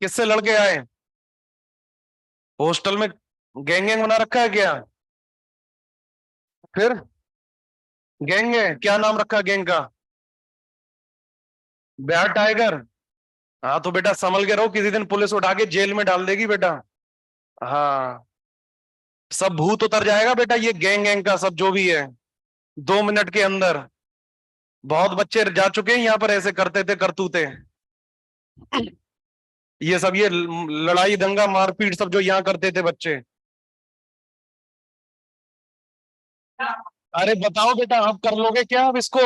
किससे लड़के आए? हॉस्टल में गैंग गैंग बना रखा है क्या? फिर गैंग है, क्या नाम रखा गैंग का? बिहार टाइगर। हाँ तो बेटा संभल के रहो, किसी दिन पुलिस उठा के जेल में डाल देगी बेटा। हाँ, सब भूत उतर जाएगा बेटा, ये गैंग गैंग का सब जो भी है 2 मिनट के अंदर। बहुत बच्चे जा चुके हैं यहाँ पर, ऐसे करते थे करतूते। ये सब ये लड़ाई दंगा मारपीट सब जो यहाँ करते थे बच्चे। अरे बताओ बेटा, आप कर लोगे क्या अब इसको?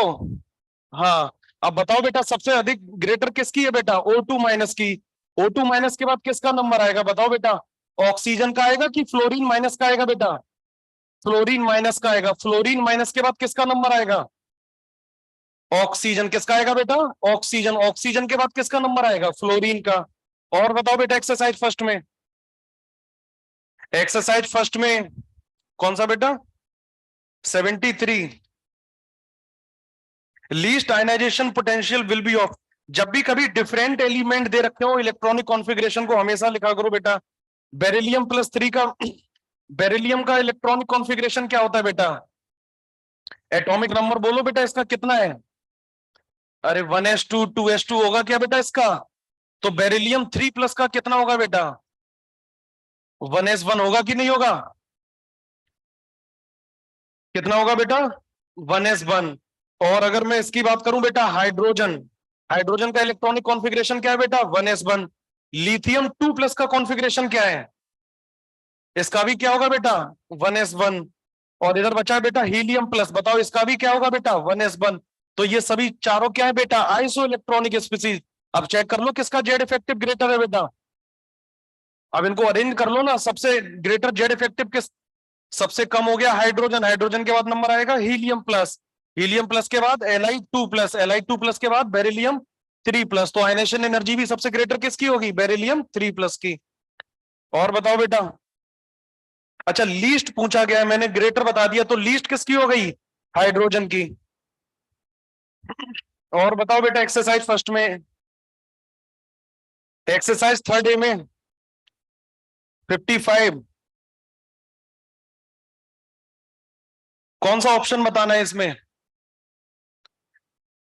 हाँ, अब बताओ बेटा, सबसे अधिक ग्रेटर किसकी है बेटा? O2 माइनस की। O2 माइनस के बाद किसका नंबर आएगा बताओ बेटा? ऑक्सीजन का आएगा कि फ्लोरीन माइनस का आएगा बेटा? फ्लोरीन माइनस का आएगा। फ्लोरीन माइनस के बाद किसका नंबर आएगा? ऑक्सीजन। किसका आएगा बेटा? ऑक्सीजन। ऑक्सीजन के बाद किसका नंबर आएगा? फ्लोरीन का। और बताओ बेटा एक्सरसाइज फर्स्ट में। एक्सरसाइज फर्स्ट में कौन सा बेटा? 73। Least ionisation potential will be of. जब भी कभी डिफरेंट एलिमेंट दे रखे हो इलेक्ट्रॉनिक कॉन्फ़िगरेशन को हमेशा लिखा करो बेटा। बेरिलियम+3 का, बेरिलियम का इलेक्ट्रॉनिक कॉन्फ़िगरेशन क्या होता है बेटा? एटॉमिक नंबर बोलो बेटा इसका कितना है? अरे 1s2 2s2 होगा क्या बेटा इसका? तो बेरिलियम 3+ का कितना होगा बेटा? 1s1 होगा कि नहीं होगा? कितना होगा बेटा? 1s1। और अगर मैं इसकी बात करूं बेटा, हाइड्रोजन, हाइड्रोजन का इलेक्ट्रॉनिक कॉन्फ़िगरेशन क्या है बेटा? 1s1। लिथियम 2+ का कॉन्फ़िगरेशन क्या है? इसका भी क्या होगा बेटा? 1s1। और इधर बचा है बेटा हीलियम+, बताओ इसका भी क्या होगा बेटा? 1s1। तो ये सभी चारों क्या है बेटा? Iso electronic species. अब चेक कर लो किसका जेड इफेक्टिव ग्रेटर है बेटा। अब इनको अरेंज कर लो ना, सबसे ग्रेटर जेड इफेक्टिव किस? सबसे कम हो गया हाइड्रोजन। हाइड्रोजन के बाद नंबर आएगा हीलियम+। हीलियम+ के बाद Li2+। Li2+ के बाद बेरिलियम 3+। तो आयनेशन एनर्जी भी सबसे ग्रेटर किसकी होगी? बेरिलियम 3+ की। और बताओ बेटा। अच्छा, लीस्ट पूछा गया है, मैंने ग्रेटर बता दिया, तो लीस्ट किसकी हो गई? हाइड्रोजन की। और बताओ बेटा एक्सरसाइज फर्स्ट में। एक्सरसाइज थर्ड ए में 55। कौन सा ऑप्शन बताना है इसमें?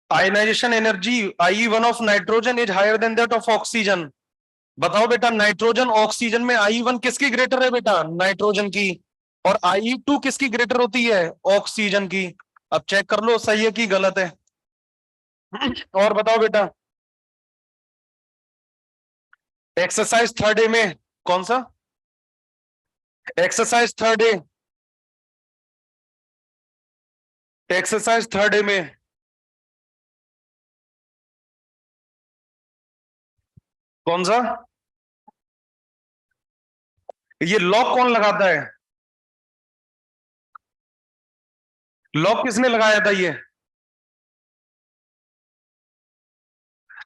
Ionisation energy IE1 of nitrogen is higher than that of oxygen. बताओ बेटा, नाइट्रोजन ऑक्सीजन में IE1 किसकी ग्रेटर है बेटा? नाइट्रोजन की। और IE2 किसकी ग्रेटर होती है? ऑक्सीजन की। अब चेक कर लो सही है कि गलत है। और बताओ बेटा एक्सरसाइज थर्ड ए में कौन सा? Exercise third A, exercise third A में कौन सा? ये लॉक कौन लगाता है? लॉक किसने लगाया था ये?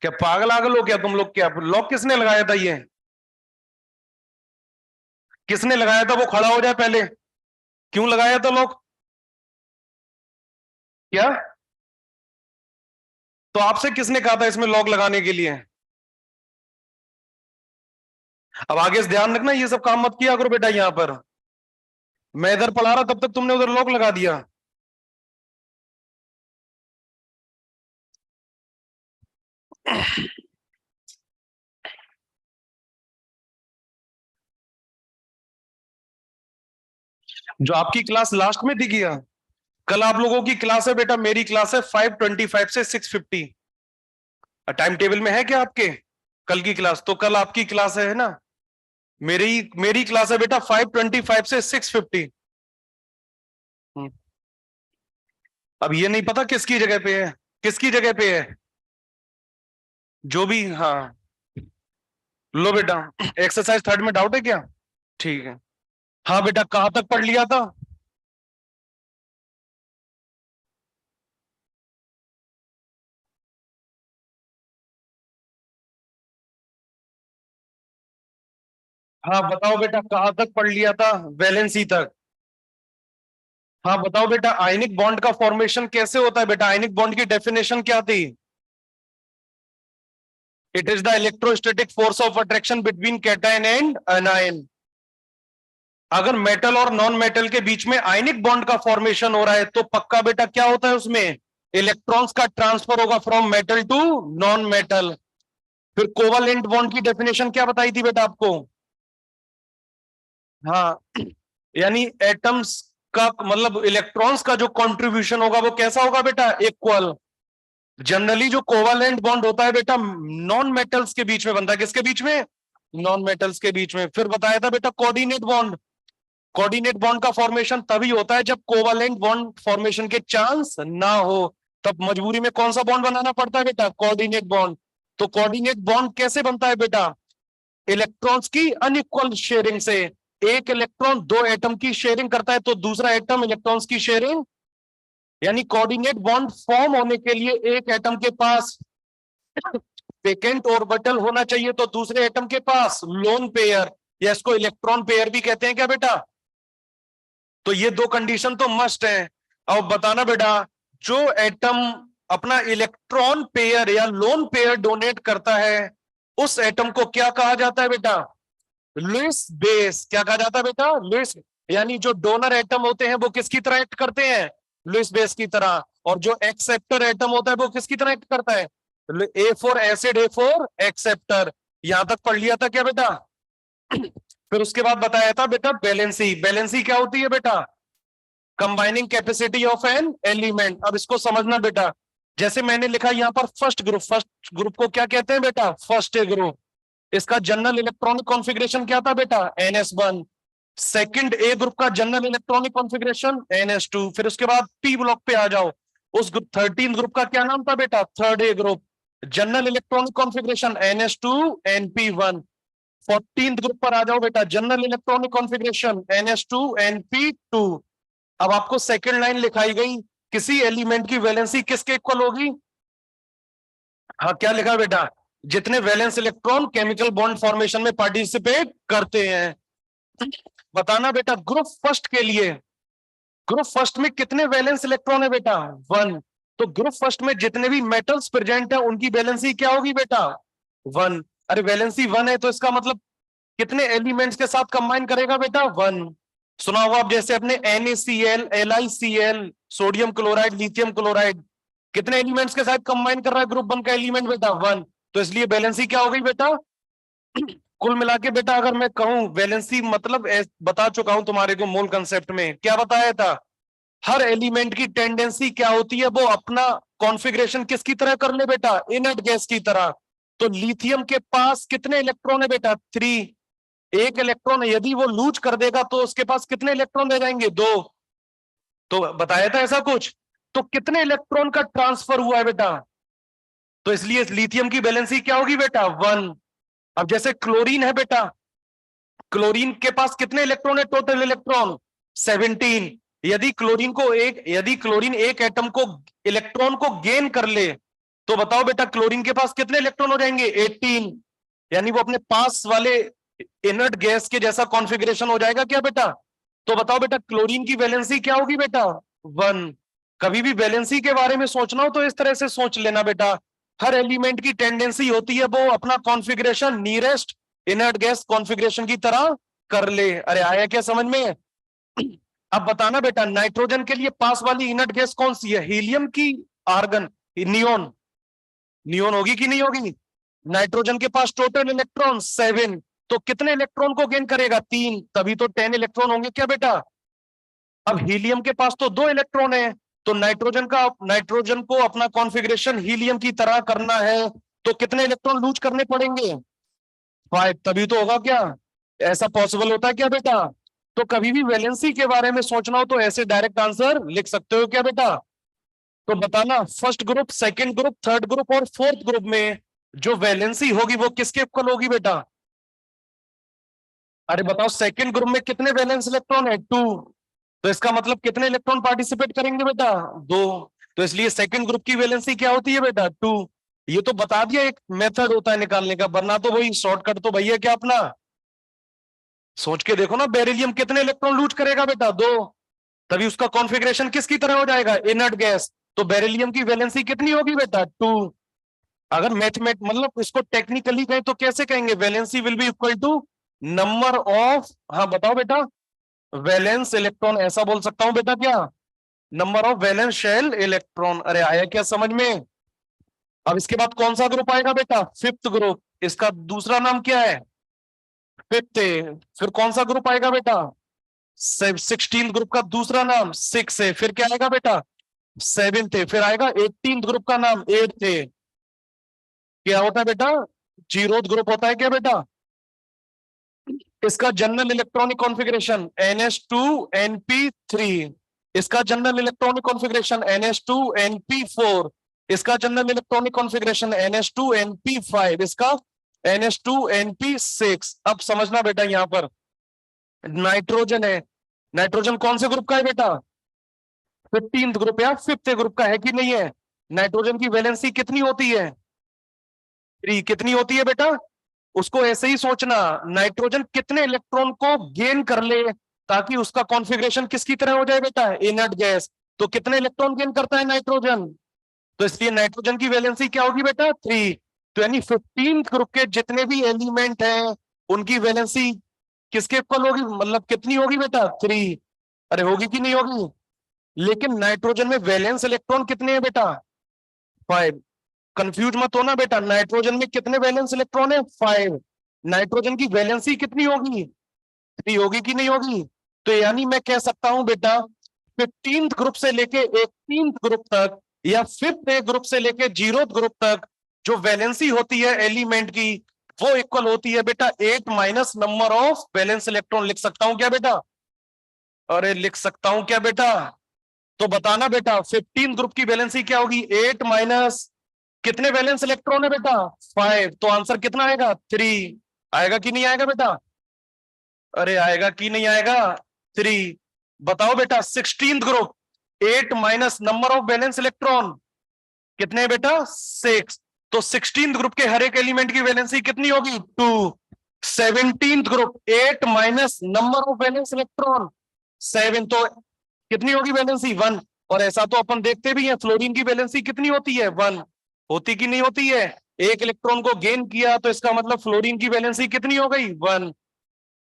क्या पागल आगल हो क्या तुम लोग? क्या लॉक किसने लगाया था ये? किसने लगाया था? वो खड़ा हो जाए पहले। क्यों लगाया था लॉक? क्या? तो आपसे किसने कहा था इसमें लॉक लगाने के लिए? अब आगे से ध्यान रखना, ये सब काम मत किया करो बेटा यहां पर। मैं इधर पढ़ा रहा तब तक तुमने उधर लॉक लगा दिया। जो आपकी क्लास लास्ट में थी क्या? कल आप लोगों की क्लास है बेटा, मेरी क्लास है 5:25 से 6:50। टाइम टेबल में है क्या आपके कल की क्लास? तो कल आपकी क्लास है ना? मेरी मेरी क्लास है बेटा 5:25 से 6:50। अब ये नहीं पता किसकी जगह पे है, किसकी जगह पे है जो भी। हाँ, लो बेटा। एक्सरसाइज थर्ड में डाउट है क्या? ठीक है। हाँ बेटा, कहां तक पढ़ लिया था? हाँ बताओ बेटा, कहां तक पढ़ लिया था? वैलेंसी तक। हाँ बताओ बेटा, आयनिक बॉन्ड का फॉर्मेशन कैसे होता है बेटा? आयनिक बॉन्ड की डेफिनेशन क्या थी? It is the electrostatic force of attraction between cation and anion. अगर मेटल और नॉन मेटल के बीच में आयनिक बॉन्ड का फॉर्मेशन हो रहा है तो पक्का बेटा क्या होता है उसमें, इलेक्ट्रॉन्स का ट्रांसफर होगा from metal to non metal. फिर कोवालेंट बॉन्ड की डेफिनेशन क्या बताई थी बेटा आपको? हाँ, यानी एटम्स का मतलब इलेक्ट्रॉन्स का जो कंट्रीब्यूशन होगा वो कैसा होगा बेटा, इक्वल। जनरली जो कोवालेंट बॉन्ड होता है बेटा नॉन मेटल्स के बीच में बनता है, किसके बीच में, नॉन मेटल्स के बीच में। फिर बताया था बेटा कोऑर्डिनेट बॉन्ड, कोऑर्डिनेट बॉन्ड का फॉर्मेशन तभी होता है जब कोवालेंट बॉन्ड फॉर्मेशन के चांस ना हो, तब मजबूरी में कौन सा बॉन्ड बनाना पड़ता है बेटा, कोऑर्डिनेट बॉन्ड। तो कोऑर्डिनेट बॉन्ड कैसे बनता है बेटा, इलेक्ट्रॉन्स की अनइक्वल शेयरिंग से। एक इलेक्ट्रॉन दो एटम की शेयरिंग करता है तो दूसरा एटम इलेक्ट्रॉन्स की शेयरिंग, यानी कोऑर्डिनेट बॉन्ड फॉर्म होने के लिए एक एटम के पास वेकेंट ऑर्बिटल होना चाहिए तो दूसरे एटम के पास लोन पेयर, या इसको इलेक्ट्रॉन पेयर भी कहते हैं क्या बेटा। तो ये दो कंडीशन तो मस्ट है। अब बताना बेटा, जो एटम अपना इलेक्ट्रॉन पेयर या लोन पेयर डोनेट करता है उस एटम को क्या कहा जाता है बेटा, लुईस बेस। क्या कहा जाता है बेटा, लुईस। यानी जो डोनर एटम होते हैं वो किसकी तरह एक्ट करते हैं, लुईस बेस की तरह। और जो एक्सेप्टर एटम होता है वो किसकी तरह एक्ट करता है, A for acid, A for acceptor. यहां तक पढ़ लिया था क्या बेटा? फिर उसके बाद बताया था बेटा बैलेंसी। बैलेंसी क्या होती है बेटा, combining capacity of an element. अब इसको समझना बेटा, जैसे मैंने लिखा यहाँ पर फर्स्ट ग्रुप, फर्स्ट ग्रुप को क्या कहते हैं बेटा, फर्स्ट ग्रुप। इसका जनरल इलेक्ट्रॉनिक कॉन्फ़िगरेशन क्या था बेटा, NS1। सेकंड ए ग्रुप का जनरल इलेक्ट्रॉनिक कॉन्फ़िगरेशन NS2। फिर उसके बाद पी ब्लॉक पे आ जाओ, उस ग्रुप 13 ग्रुप का क्या नाम था बेटा, third A group, general electronic configuration NS2 NP1। 14 group पर आ जाओ बेटा, general electronic configuration NS2 NP2। अब आपको सेकंड लाइन लिखाई गई, किसी एलिमेंट की वैलेंसी किसके इक्वल होगी, हाँ क्या लिखा बेटा, जितने valence electron chemical bond formation में पार्टिसिपेट करते हैं। बताना बेटा ग्रुप फर्स्ट के लिए, ग्रुप फर्स्ट में कितने वैलेंस इलेक्ट्रॉन है बेटा, 1। तो ग्रुप फर्स्ट में जितने भी मेटल्स प्रेजेंट है उनकी वैलेंसी क्या होगी बेटा, 1। अरे वैलेंसी 1 है तो इसका मतलब कितने एलिमेंट्स के साथ कंबाइन करेगा बेटा, 1। सुना होगा आप जैसे अपने NaCl, LiCl, sodium chloride, lithium chloride, कितने एलिमेंट्स के साथ कंबाइन कर रहा है ग्रुप 1 का एलिमेंट बेटा, 1। तो इसलिए बैलेंसी क्या हो गई बेटा, कुल मिला के बेटा अगर मैं कहूं वैलेंसी मतलब बता चुका हूं तुम्हारे को मूल कंसेप्ट में क्या बताया था, हर एलिमेंट की टेंडेंसी क्या होती है, वो अपना कॉन्फ़िगरेशन किसकी तरह कर ले बेटा, इनर्ट गैस की तरह। तो लिथियम के पास कितने इलेक्ट्रॉन है बेटा, 3। एक इलेक्ट्रॉन यदि वो लूज कर देगा तो उसके पास कितने इलेक्ट्रॉन रह जाएंगे, 2। तो बताया था ऐसा कुछ, तो कितने इलेक्ट्रॉन का ट्रांसफर हुआ है बेटा, तो इसलिए लिथियम की बैलेंसी क्या होगी बेटा, 1। अब जैसे क्लोरीन है बेटा, क्लोरीन के पास कितने इलेक्ट्रॉन है, टोटल इलेक्ट्रॉन 17। यदि क्लोरीन एक एटम को इलेक्ट्रॉन को गेन कर ले तो बताओ बेटा क्लोरीन के पास कितने इलेक्ट्रॉन हो जाएंगे, 18। यानी वो अपने पास वाले इनर्ट गैस के जैसा कॉन्फ़िगरेशन हो जाएगा क्या बेटा। तो बताओ बेटा क्लोरीन की वैलेंसी क्या होगी बेटा, 1। कभी भी वैलेंसी के बारे में सोचना हो तो इस तरह से सोच लेना बेटा, हर एलिमेंट की टेंडेंसी होती है वो अपना configuration nearest inert gas configuration की तरह कर ले। अरे आया क्या समझ में? अब बताना बेटा नाइट्रोजन के लिए पास वाली इनर्ट गैस कौन सी है, हीलियम की आर्गन, नियोन, नियोन होगी कि नहीं होगी। नाइट्रोजन के पास टोटल इलेक्ट्रॉन 7, तो कितने इलेक्ट्रॉन को गेन करेगा, 3, तभी तो 10 इलेक्ट्रॉन होंगे क्या बेटा। अब हीलियम के पास तो 2 इलेक्ट्रॉन है, तो नाइट्रोजन को अपना कॉन्फ़िगरेशन हीलियम की तरह करना है तो कितने इलेक्ट्रॉन लूज करने पड़ेंगे, 5, तभी तो होगा क्या, ऐसा पॉसिबल होता है क्या बेटा। तो कभी भी वैलेंसी के बारे में सोचना हो तो ऐसे डायरेक्ट आंसर लिख सकते हो क्या बेटा। तो बताना first group, second group, third group और फोर्थ ग्रुप में जो वैलेंसी होगी वो किसके इक्वल होगी बेटा। अरे बताओ सेकंड ग्रुप में कितने वैलेंस इलेक्ट्रॉन है, 2। तो इसका मतलब कितने इलेक्ट्रॉन पार्टिसिपेट करेंगे बेटा, 2। तो इसलिए सेकंड ग्रुप की वैलेंसी क्या होती है बेटा, 2। ये तो बता दिया एक मेथड होता है निकालने का, वरना तो वही शॉर्टकट तो भैया क्या अपना सोच के देखो ना, बेरिलियम कितने इलेक्ट्रॉन लूज करेगा बेटा, 2। तभी उसका कॉन्फ़िगरेशन किसकी तरह हो जाएगा, इनर्ट गैस। तो बेरिलियम की वैलेंसी कितनी होगी बेटा, 2। अगर मैथमेट मतलब इसको टेक्निकली कहें तो कैसे कहेंगे, valency will be equal to number of, हाँ बताओ बेटा, वैलेंस इलेक्ट्रॉन, ऐसा बोल सकता हूं बेटा क्या, number of valence shell electron. अरे आया क्या समझ में। अब इसके बाद कौन सा ग्रुप आएगा बेटा, फिफ्थ ग्रुप, इसका दूसरा नाम क्या है, फिफ्थ है। फिर कौन सा ग्रुप आएगा बेटा, 16 ग्रुप का दूसरा नाम सिक्स है। फिर क्या आएगा बेटा, सेवेंथ है। फिर आएगा 18 ग्रुप का नाम एट्थ है। क्या होता है बेटा, जीरो ग्रुप होता है क्या बेटा। इसका general electronic configuration NH2 NP3। इसका general electronic configuration NH2 NP4। इसका general electronic configuration NH2 NP5। इसका NH2 NP6। अब समझना बेटा, यहां पर नाइट्रोजन है, नाइट्रोजन कौन से ग्रुप का है बेटा, 15th ग्रुप या फिफ्थ ग्रुप का है कि नहीं है। नाइट्रोजन की वैलेंसी कितनी होती है, 3। कितनी होती है बेटा, उसको ऐसे ही सोचना, नाइट्रोजन कितने इलेक्ट्रॉन को गेन कर ले ताकि उसका कॉन्फ़िगरेशन किसकी तरह हो जाए बेटा, इनर्ट गैस। तो कितने इलेक्ट्रॉन गेन करता है नाइट्रोजन, तो इसलिए नाइट्रोजन की वैलेंसी क्या होगी बेटा, 3। तो यानी 15th ग्रुप के जितने भी एलिमेंट हैं उनकी वैलेंसी किसके इक्वल होगी, मतलब कितनी होगी बेटा, 3। अरे होगी कि नहीं होगी। लेकिन नाइट्रोजन में वैलेंस इलेक्ट्रॉन कितने हैं बेटा, 5। कंफ्यूज मत होना बेटा, नाइट्रोजन में कितने वैलेंस इलेक्ट्रॉन है, 5। नाइट्रोजन की वैलेंसी कितनी होगी, 3 होगी कि नहीं होगी। तो यानी मैं कह सकता हूं बेटा 15th ग्रुप से लेके 18th ग्रुप तक, या फिफ्थ ग्रुप से लेके 0th ग्रुप तक जो वैलेंसी होती है एलिमेंट की, वो इक्वल होती है बेटा 8 minus number of valence electron. लिख सकता हूं क्या बेटा, अरे लिख सकता हूं क्या बेटा। तो बताना बेटा 15 ग्रुप की वैलेंसी क्या होगी, 8 माइनस कितने वैलेंस इलेक्ट्रॉन है बेटा, 5। तो आंसर कितना आएगा, 3। आएगा कि नहीं आएगा बेटा, अरे आएगा कि नहीं आएगा, 3। बताओ बेटा 16th group, 8 minus number of valence electron कितने हैं बेटा, 6। तो 16th ग्रुप के हर एक एलिमेंट की वैलेंसी कितनी होगी, 2। 17th group, 8 minus number of valence electron 7। तो कितनी होगी वैलेंसी, 1। और ऐसा तो अपन देखते भी हैं, फ्लोरीन की वैलेंसी कितनी होती है, 1। होती कि नहीं होती है, एक इलेक्ट्रॉन को गेन किया तो इसका मतलब फ्लोरीन की वैलेंसी कितनी हो गई, 1।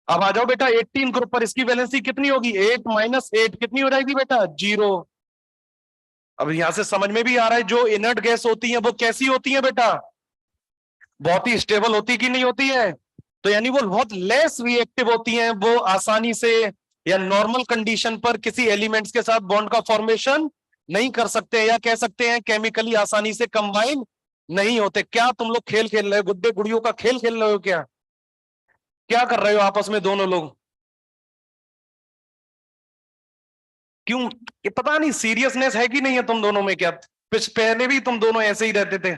अब आ जाओ बेटा 18 ग्रुप पर, इसकी वैलेंसी कितनी होगी, 8 माइनस 8 कितनी हो जाएगी बेटा, 0। अब यहां से समझ में भी आ रहा है जो इनर्ट गैस होती है वो कैसी होती है बेटा, बहुत ही स्टेबल होती कि नहीं होती है। तो यानी वो बहुत लेस रिएक्टिव होती हैं, वो आसानी से या नॉर्मल कंडीशन पर किसी एलिमेंट्स के साथ बॉन्ड का फॉर्मेशन नहीं कर सकते, या कह सकते हैं केमिकली आसानी से कंबाइन नहीं होते। क्या तुम लोग खेल खेल रहे हो, गुड्डे गुड़ियों का खेल खेल रहे हो क्या, क्या कर रहे हो आपस में दोनों लोग, क्यों, ये पता नहीं सीरियसनेस है कि नहीं है तुम दोनों में क्या, पहले भी तुम दोनों ऐसे ही रहते थे,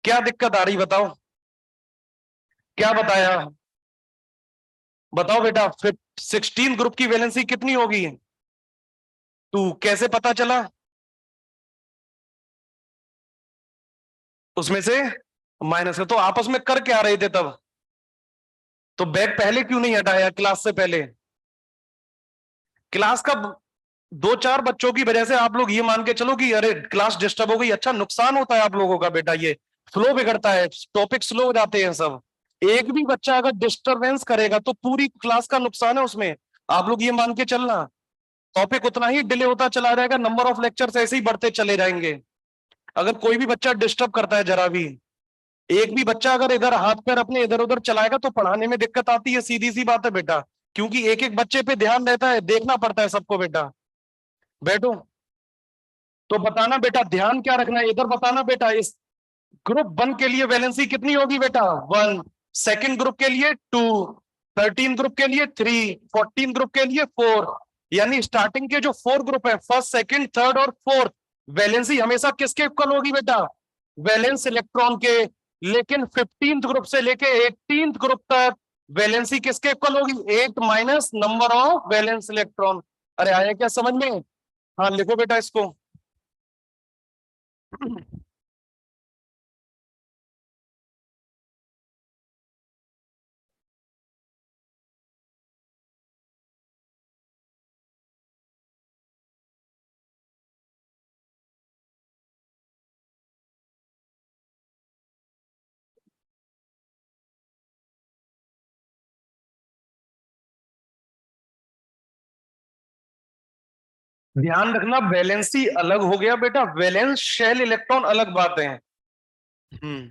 क्या दिक्कत आ रही बताओ, क्या बताया, बताओ बेटा फिर 16 ग्रुप की वैलेंसी कितनी होगी, तू कैसे पता चला, उसमें से माइनस है, तो आपस में कर क्या रहे थे तब, तो बैग पहले क्यों नहीं हटाया क्लास से पहले, क्लास का दो चार बच्चों की वजह से आप लोग ये मान के चलो कि अरे क्लास डिस्टर्ब हो गई, अच्छा नुकसान होता है आप लोगों का बेटा, ये फ्लो बिगड़ता है, टॉपिक स्लो हो जाते हैं सब। एक भी बच्चा अगर डिस्टरबेंस करेगा तो पूरी क्लास का नुकसान है उसमें, आप लोग ये मान के चलना, टॉपिक उतना ही डिले होता चला जाएगा, नंबर ऑफ लेक्चर्स ऐसे ही बढ़ते चले जाएंगे। अगर कोई भी बच्चा डिस्टर्ब करता है जरा भी, एक भी बच्चा अगर इधर हाथ पैर अपने इधर उधर चलाएगा तो पढ़ाने में दिक्कत आती है, सीधी सी बात है बेटा, क्योंकि एक एक बच्चे पे ध्यान रहता है, देखना पड़ता है सबको बेटा। बैठो, तो बताना बेटा ध्यान क्या रखना है, इधर बताना बेटा, इस ग्रुप 1 के लिए वैलेंसी कितनी होगी बेटा, 1। सेकंड ग्रुप के लिए 2। 13 ग्रुप के लिए 3। 14 ग्रुप के लिए 4। यानी स्टार्टिंग के जो 4 ग्रुप है, फर्स्ट सेकंड थर्ड और फोर्थ, वैलेंसी हमेशा किसके इक्वल होगी बेटा, वैलेंस इलेक्ट्रॉन के। लेकिन 15th ग्रुप से लेके 18th ग्रुप तक वैलेंसी किसके इक्वल होगी, 8 minus number of valence electron. अरे आया क्या समझ में, हाँ लिखो बेटा इसको। ध्यान रखना, वैलेंसी अलग हो गया बेटा, वैलेंस शेल इलेक्ट्रॉन अलग बात है। हम्म।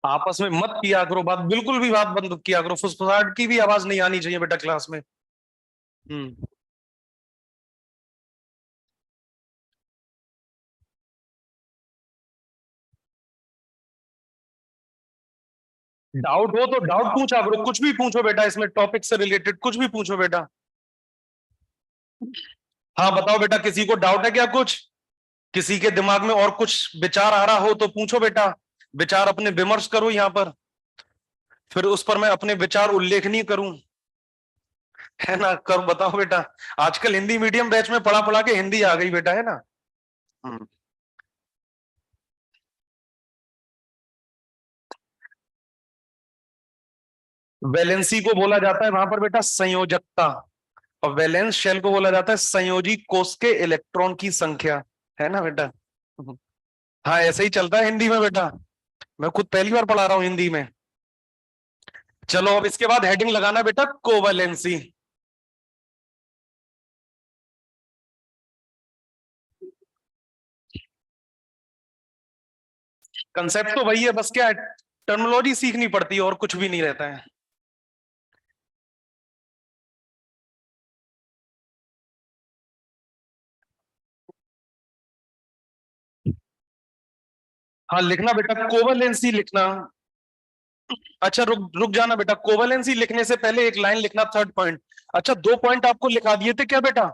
आपस में मत किया करो बात, बिल्कुल भी बात बंद किया करो, फुसफुसाहट की भी आवाज नहीं आनी चाहिए बेटा क्लास में। हम्म। डाउट हो तो डाउट पूछा करो, कुछ भी पूछो बेटा, इसमें टॉपिक से रिलेटेड कुछ भी पूछो बेटा। हाँ बताओ बेटा, किसी को डाउट है क्या कुछ? किसी के दिमाग में और कुछ विचार आ रहा हो तो पूछो बेटा, विचार अपने विमर्श करो यहाँ पर, फिर उस पर मैं अपने विचार उल्लेखनीय करूं, है ना? कर बताओ बेटा। आजकल हिंदी मीडियम बैच में पढ़ा पढ़ा के हिंदी आ गई बेटा, है ना? हम्म। वैलेंसी को बोला जाता है वहां पर बेटा संयोजकता, और वैलेंस शेल को बोला जाता है संयोजी कोष के इलेक्ट्रॉन की संख्या, है ना बेटा? हाँ ऐसे ही चलता है हिंदी में बेटा, मैं खुद पहली बार पढ़ा रहा हूँ हिंदी में। चलो अब इसके बाद हेडिंग लगाना बेटा कोवैलेंसी। कंसेप्ट तो वही है, बस क्या है, टर्मिनोलॉजी सीखनी पड़ती है और कुछ भी नहीं रहता है। हाँ लिखना बेटा कोवैलेंसी लिखना। अच्छा रुक रुक जाना बेटा, कोवैलेंसी लिखने से पहले एक लाइन लिखना, थर्ड पॉइंट। अच्छा, दो पॉइंट आपको लिखा दिए थे क्या बेटा?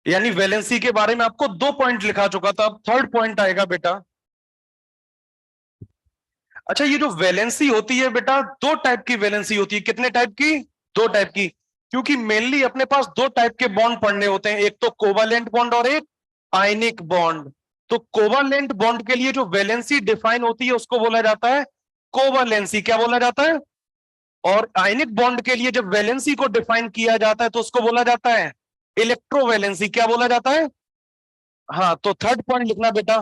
यानी वैलेंसी के बारे में आपको दो पॉइंट लिखा चुका था, अब थर्ड पॉइंट आएगा बेटा। अच्छा, ये जो वैलेंसी होती है बेटा, दो टाइप की वैलेंसी होती है, कितने टाइप की? दो टाइप की। क्योंकि मेनली अपने पास दो टाइप के बॉन्ड पढ़ने होते हैं, एक तो कोवालेंट बॉन्ड और एक आयनिक बॉन्ड। तो कोवालेंट बॉन्ड के लिए जो वैलेंसी डिफाइन होती है उसको बोला जाता है कोवालेंसी, क्या बोला जाता है? और आयनिक बॉन्ड के लिए जब वैलेंसी को डिफाइन किया जाता है तो उसको बोला जाता है इलेक्ट्रोवैलेंसी, क्या बोला जाता है? हाँ, तो थर्ड पॉइंट लिखना बेटा,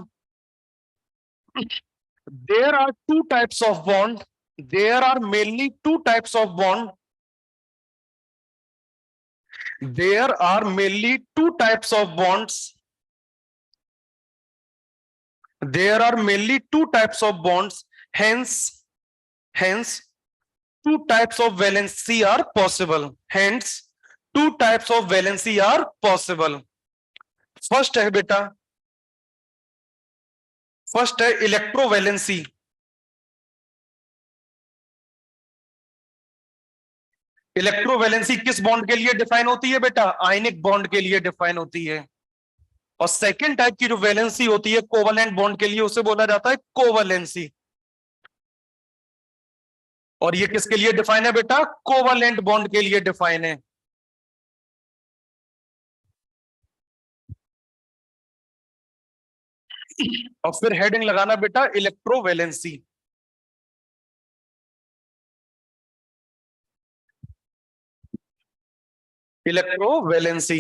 there are two types of bond, there are mainly two types of bond, there are mainly two types of bonds, there are mainly two types of bonds, hence two types of valency are possible, hence two types of valency are possible। First है बेटा, first है electrovalency. Electrovalency किस bond के लिए define होती है बेटा? Ionic bond के लिए डिफाइन होती है। और सेकेंड टाइप की जो वैलेंसी होती है कोवलेंट बॉन्ड के लिए, उसे बोला जाता है कोवलेंसी। और ये किसके लिए डिफाइन है बेटा? कोवलेंट बॉन्ड के लिए डिफाइन है। और फिर हेडिंग लगाना बेटा इलेक्ट्रोवैलेंसी। इलेक्ट्रोवैलेंसी,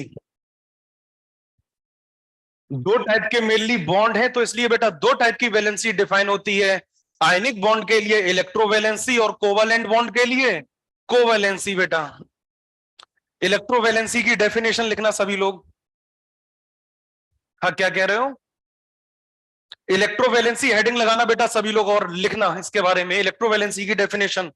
दो टाइप के मेनली बॉन्ड है, तो इसलिए बेटा दो टाइप की वैलेंसी डिफाइन होती है, आयनिक बॉन्ड के लिए इलेक्ट्रोवैलेंसी और कोवलेंट बॉन्ड के लिए कोवैलेंसी बेटा। इलेक्ट्रोवैलेंसी की डेफिनेशन लिखना सभी लोग। हाँ क्या कह रहे हो? इलेक्ट्रोवैलेंसी हेडिंग लगाना बेटा सभी लोग, और लिखना इसके बारे में इलेक्ट्रोवैलेंसी की definition,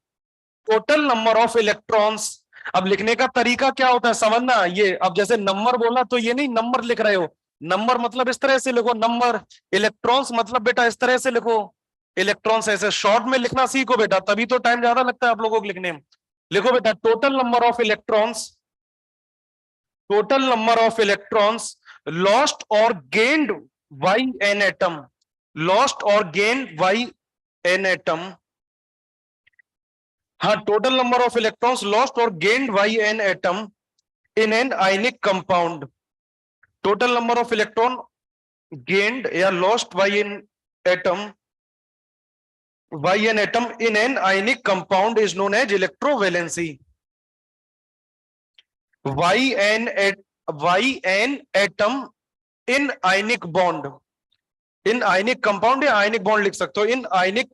total number of electrons. अब लिखने का तरीका क्या होता है समझना, ये अब जैसे नंबर बोला तो ये नहीं नंबर लिख रहे हो, नंबर मतलब इस तरह से लिखो नंबर, इलेक्ट्रॉन्स मतलब बेटा इस तरह से लिखो, इलेक्ट्रॉन्स ऐसे शॉर्ट में लिखना सीखो बेटा, तभी तो टाइम ज्यादा लगता है आप लोगों को लिखने में। लिखो बेटा total number of electrons, total number of electrons lost और gained by an atom, lost और गेन्ड बाई एन एटम। हाँ, total number of electrons lost और gained by an atom in an ionic compound, total number of electron gained या lost by an atom, by an atom in an ionic compound is known as electrovalency. By an at by an atom in ionic bond, in ionic compound या ionic bond लिख सकते हो, in ionic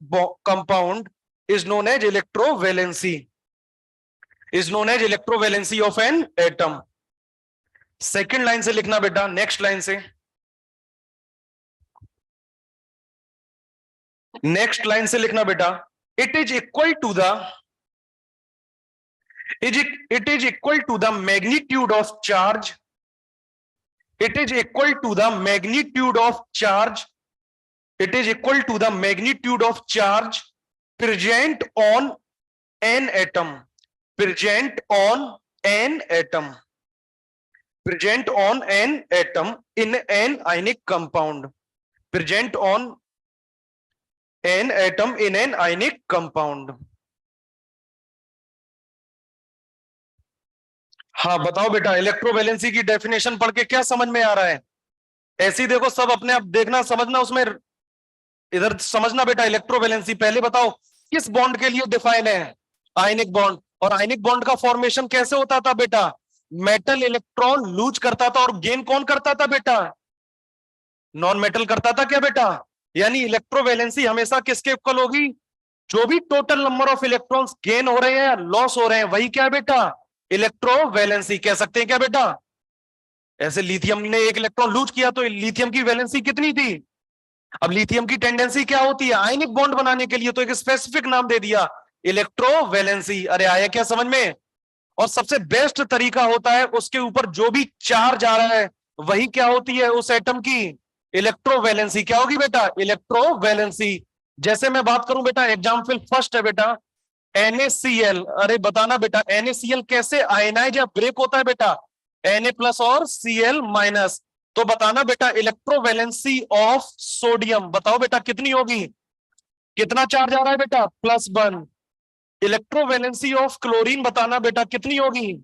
compound is known as electrovalency, is known as electrovalency of an atom. Second line से लिखना बेटा, next line से, next line से लिखना बेटा, it is equal to the, it is equal to the magnitude of charge, it is equal to the magnitude of charge, it is equal to the magnitude of charge present on an atom, present on an atom, present on an atom in an ionic compound, present on an atom in an ionic compound। हाँ बताओ बेटा, electrovalency की definition पढ़ के क्या समझ में आ रहा है? ऐसी देखो, सब अपने आप देखना समझना, उसमें इधर समझना बेटा। इलेक्ट्रोवैलेंसी पहले बताओ किस बॉन्ड के लिए डिफाइन है? Ionic bond. और आयनिक बॉन्ड का फॉर्मेशन कैसे होता था बेटा? मेटल इलेक्ट्रॉन लूज करता था और गेन कौन करता था बेटा? नॉन मेटल करता था क्या बेटा? यानी इलेक्ट्रोवैलेंसी हमेशा किसके इक्वल होगी? जो भी total number of electrons gain हो रहे हैं या लॉस हो रहे हैं, वही क्या है बेटा? इलेक्ट्रोवैलेंसी। कह सकते हैं क्या बेटा? ऐसे लिथियम ने एक इलेक्ट्रॉन लूज किया तो लिथियम की वैलेंसी कितनी थी? अब लिथियम की टेंडेंसी क्या होती है? आयनिक बॉन्ड बनाने के लिए, तो एक स्पेसिफिक नाम दे दिया, इलेक्ट्रोवैलेंसी। अरे आया क्या समझ में? और सबसे बेस्ट तरीका होता है, उसके ऊपर जो भी चार्ज आ रहा है वही क्या होती है उस एटम की? इलेक्ट्रोवैलेंसी। क्या होगी बेटा? इलेक्ट्रोवैलेंसी। जैसे मैं बात करूं बेटा, एग्जाम्पल फर्स्ट है बेटा NaCl। अरे बताना बेटा NaCl कैसे आयनाइज या ब्रेक होता है बेटा? Na प्लस और Cl माइनस। तो बताना बेटा इलेक्ट्रोवैलेंसी ऑफ सोडियम, बताओ बेटा कितनी होगी? कितना चार्ज आ रहा है बेटा? +1। इलेक्ट्रोवैलेंसी ऑफ क्लोरीन बताना बेटा कितनी होगी?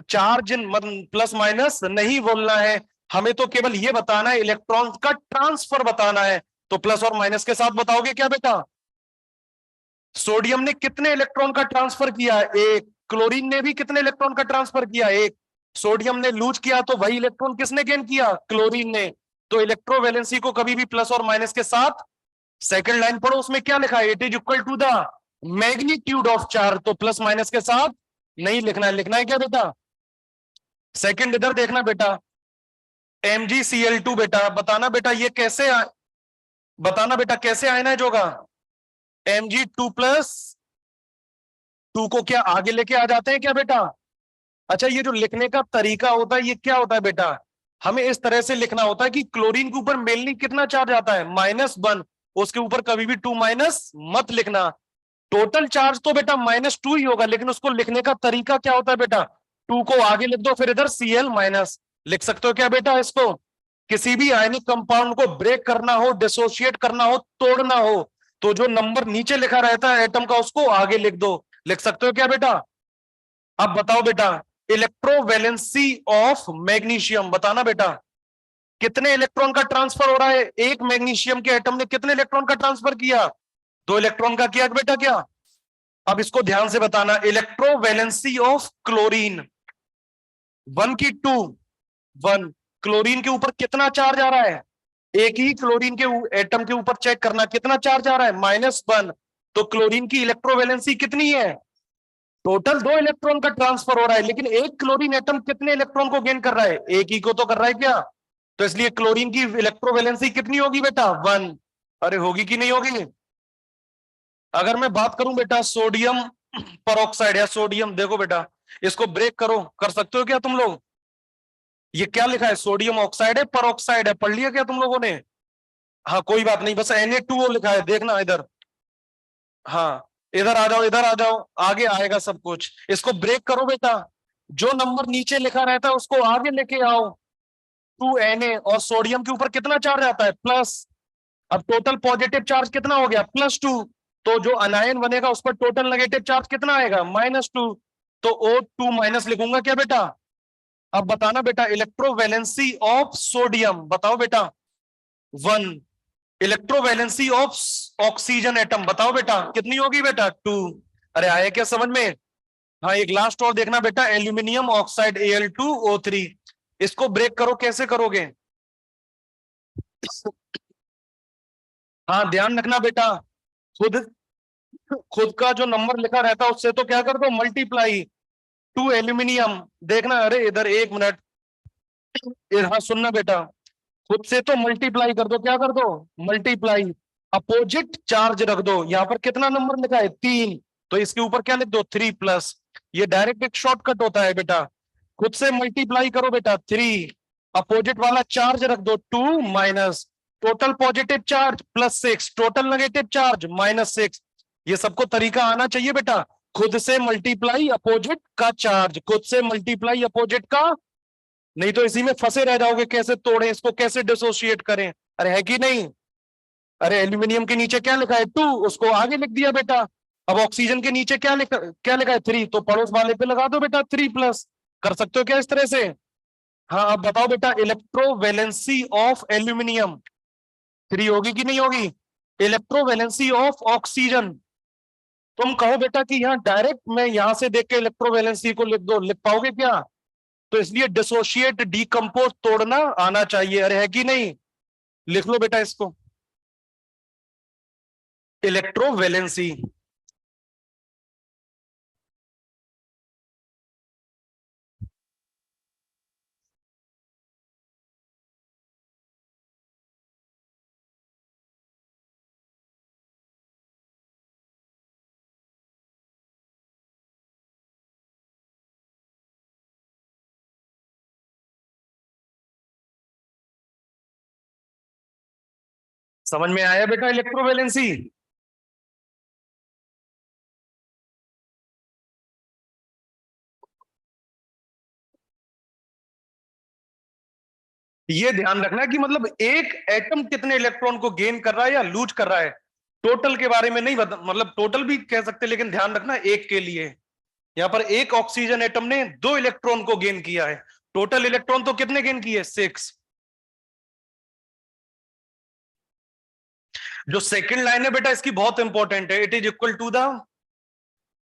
चार्ज प्लस माइनस नहीं बोलना है हमें, तो केवल ये बताना है इलेक्ट्रॉन का ट्रांसफर बताना है। तो प्लस और माइनस के साथ बताओगे क्या बेटा? सोडियम ने कितने इलेक्ट्रॉन का ट्रांसफर किया? एक। क्लोरीन ने भी कितने इलेक्ट्रॉन का ट्रांसफर किया? एक। सोडियम ने लूज किया तो वही इलेक्ट्रॉन किसने गेन किया? क्लोरीन ने। तो इलेक्ट्रोवैलेंसी को कभी भी प्लस और माइनस के साथ, सेकंड लाइन पढ़ो उसमें क्या लिखा है? It is equal to the magnitude of charge. तो प्लस माइनस के साथ नहीं लिखना है, लिखना है क्या बेटा? सेकंड इधर देखना बेटा, MgCl2 बेटा, बताना बेटा ये कैसे बताना बेटा कैसे आयनाइज होगा? Mg2+2 को क्या आगे लेके आ जाते हैं क्या बेटा? अच्छा, ये जो लिखने का तरीका होता है ये क्या होता है बेटा? हमें इस तरह से लिखना होता है कि क्लोरीन के ऊपर मेनली कितना चार्ज आता है? -1। उसके ऊपर कभी भी 2 माइनस मत लिखना। टोटल चार्ज तो बेटा -2 ही होगा, लेकिन उसको लिखने का तरीका क्या होता है बेटा? 2 को आगे लिख दो, फिर इधर Cl माइनस लिख सकते हो क्या बेटा? इसको किसी भी आयनिक कंपाउंड को ब्रेक करना हो, डिसोशिएट करना हो, तोड़ना हो, तो जो नंबर नीचे लिखा रहता है एटम का उसको आगे लिख दो। लिख सकते हो क्या बेटा? अब बताओ बेटा इलेक्ट्रोवैलेंसी ऑफ मैग्नीशियम, बताना बेटा कितने इलेक्ट्रॉन का ट्रांसफर हो रहा है? एक मैग्नीशियम के एटम ने कितने इलेक्ट्रॉन का ट्रांसफर किया? 2 इलेक्ट्रॉन का किया बेटा क्या? अब इसको ध्यान से बताना, इलेक्ट्रोवैलेंसी ऑफ क्लोरीन 1 की 2 1। क्लोरीन के ऊपर कितना चार्ज आ रहा है? एक ही क्लोरीन के एटम के ऊपर चेक करना कितना चार्ज आ रहा है? -1। तो क्लोरीन की इलेक्ट्रोवैलेंसी कितनी है? टोटल 2 इलेक्ट्रॉन का ट्रांसफर हो रहा है, लेकिन एक क्लोरीन एटम कितने इलेक्ट्रॉन को गेन कर रहा है? एक ही को तो कर रहा है क्या? तो इसलिए क्लोरीन की इलेक्ट्रोवैलेंसी कितनी होगी बेटा? 1। अरे होगी कि नहीं होगी? अगर मैं बात करूं बेटा सोडियम परऑक्साइड या सोडियम, देखो बेटा इसको ब्रेक करो, कर सकते हो क्या तुम लोग? ये क्या लिखा है? सोडियम ऑक्साइड है, परऑक्साइड है, पढ़ लिया क्या तुम लोगों ने? हाँ कोई बात नहीं, बस Na2O लिखा है, देखना इधर। हाँ इधर आ जाओ, इधर आ जाओ, आगे आएगा सब कुछ। इसको ब्रेक करो बेटा, जो नंबर नीचे लिखा रहता है उसको आगे लेके आओ। 2Na, और सोडियम के ऊपर कितना चार्ज आता है? प्लस। अब टोटल पॉजिटिव चार्ज कितना हो गया? +2। तो जो अनायन बनेगा उस पर टोटल नेगेटिव चार्ज कितना आएगा? -2। तो O2 माइनस लिखूंगा क्या बेटा? अब बताना बेटा इलेक्ट्रोवैलेंसी ऑफ सोडियम, बताओ बेटा 1। इलेक्ट्रोवैलेंसी ऑफ ऑक्सीजन एटम बताओ बेटा कितनी होगी बेटा? 2। अरे आया क्या समझ में? हाँ एक लास्ट और देखना बेटा, एल्यूमिनियम ऑक्साइड Al2O3, इसको ब्रेक करो, कैसे करोगे? हाँ ध्यान रखना बेटा, खुद खुद का जो नंबर लिखा रहता है उससे तो क्या कर दो, मल्टीप्लाई टू एल्यूमिनियम। देखना, अरे इधर एक मिनट, हाँ सुनना बेटा, खुद से तो मल्टीप्लाई कर दो, क्या कर दो, मल्टीप्लाई, अपोजिट चार्ज रख दो। यहाँ पर कितना नंबर लिखा है, 3, तो इसके ऊपर क्या लिख दो, 3+। ये डायरेक्ट एक शॉर्टकट होता है बेटा। खुद से मल्टीप्लाई करो बेटा 3, अपोजिट वाला चार्ज रख दो 2 total positive charge +6, total negative charge -6। ये सबको तरीका आना चाहिए बेटा, खुद से मल्टीप्लाई अपोजिट का चार्ज, खुद से मल्टीप्लाई अपोजिट का। नहीं तो इसी में फंसे रह जाओगे, कैसे तोड़ें इसको, कैसे डिसोशिएट करें। अरे है कि नहीं, अरे एल्यूमिनियम के नीचे क्या लिखा है 2, उसको आगे लिख दिया बेटा। अब ऑक्सीजन के नीचे क्या लिखा है 3, तो पड़ोस वाले पे लगा दो बेटा 3+। कर सकते हो क्या इस तरह से। हाँ अब बताओ बेटा, इलेक्ट्रोवैलेंसी ऑफ एल्यूमिनियम 3 होगी कि नहीं होगी, इलेक्ट्रोवैलेंसी ऑफ ऑक्सीजन। तुम कहो बेटा कि यहाँ डायरेक्ट मैं यहां से देख के इलेक्ट्रोवैलेंसी को लिख दो, लिख पाओगे क्या। तो इसलिए डिसोशिएट, डीकंपोज, तोड़ना आना चाहिए। अरे है कि नहीं, लिख लो बेटा इसको, इलेक्ट्रोवैलेंसी। समझ में आया बेटा इलेक्ट्रोवैलेंसी। ये ध्यान रखना कि मतलब एक एटम कितने इलेक्ट्रॉन को गेन कर रहा है या लूज कर रहा है, टोटल के बारे में नहीं बता, मतलब टोटल भी कह सकते, लेकिन ध्यान रखना एक के लिए। यहां पर एक ऑक्सीजन एटम ने 2 इलेक्ट्रॉन को गेन किया है, टोटल इलेक्ट्रॉन तो कितने गेन किए, 6। जो सेकंड लाइन है बेटा इसकी बहुत इंपॉर्टेंट है, it is equal to the,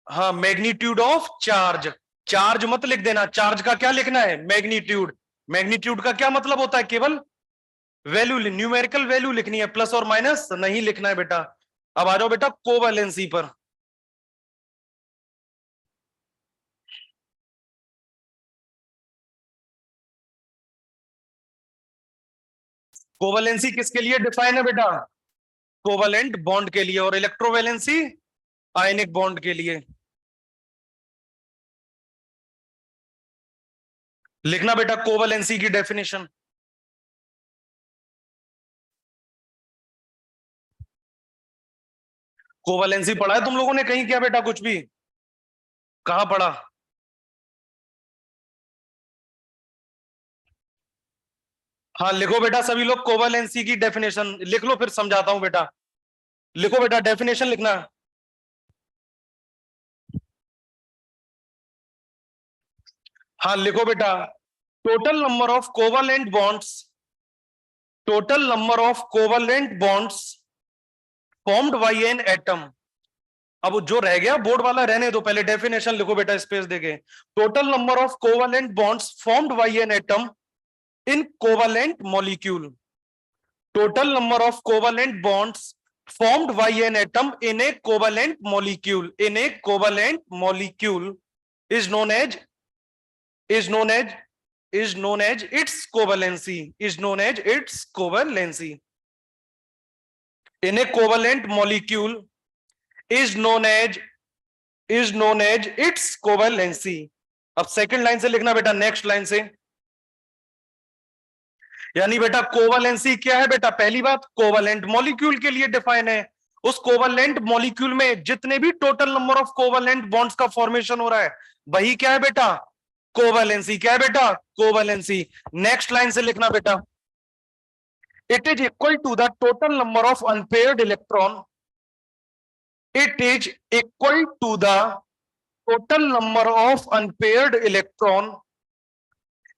हाँ, मैग्नीट्यूड ऑफ चार्ज। चार्ज मत लिख देना, चार्ज का क्या लिखना है, मैग्नीट्यूड। मैग्नीट्यूड का क्या मतलब होता है, केवल वैल्यू, न्यूमेरिकल वैल्यू लिखनी है, प्लस और माइनस नहीं लिखना है बेटा। अब आ जाओ बेटा कोवैलेंसी पर। कोवैलेंसी किसके लिए डिफाइन है बेटा, कोवैलेंट बॉन्ड के लिए, और इलेक्ट्रोवैलेंसी आयनिक बॉन्ड के लिए। लिखना बेटा कोवैलेंसी की डेफिनेशन। कोवैलेंसी पढ़ा है तुम लोगों ने कहीं क्या बेटा, कुछ भी, कहां पढ़ा। हाँ लिखो बेटा सभी लोग कोवैलेंसी की डेफिनेशन लिख लो, फिर समझाता हूं बेटा। लिखो बेटा डेफिनेशन लिखना। हाँ लिखो बेटा, total number of covalent bonds, total number of covalent bonds formed by an atom. अब जो रह गया बोर्ड वाला रहने दो, पहले डेफिनेशन लिखो बेटा स्पेस देके। Total number of covalent bonds formed by N atom in covalent molecule, total number of covalent bonds formed by an atom in a covalent molecule, in a covalent molecule is known as, is known as, is known as its covalency, is known as its covalency. In a covalent molecule is known as, is known as its covalency. अब second line से लिखना बेटा, next line से, यानी बेटा covalency क्या है बेटा, पहली बात कोवैलेंट मॉलिक्यूल के लिए डिफाइन है। उस कोवैलेंट मॉलिक्यूल में जितने भी total number of covalent bonds का फॉर्मेशन हो रहा है, वही क्या है बेटा, कोवैलेंसी। क्या है बेटा, कोवैलेंसी। नेक्स्ट लाइन से लिखना बेटा, it is equal to the total number of unpaired electron, it is equal to the total number of unpaired electron,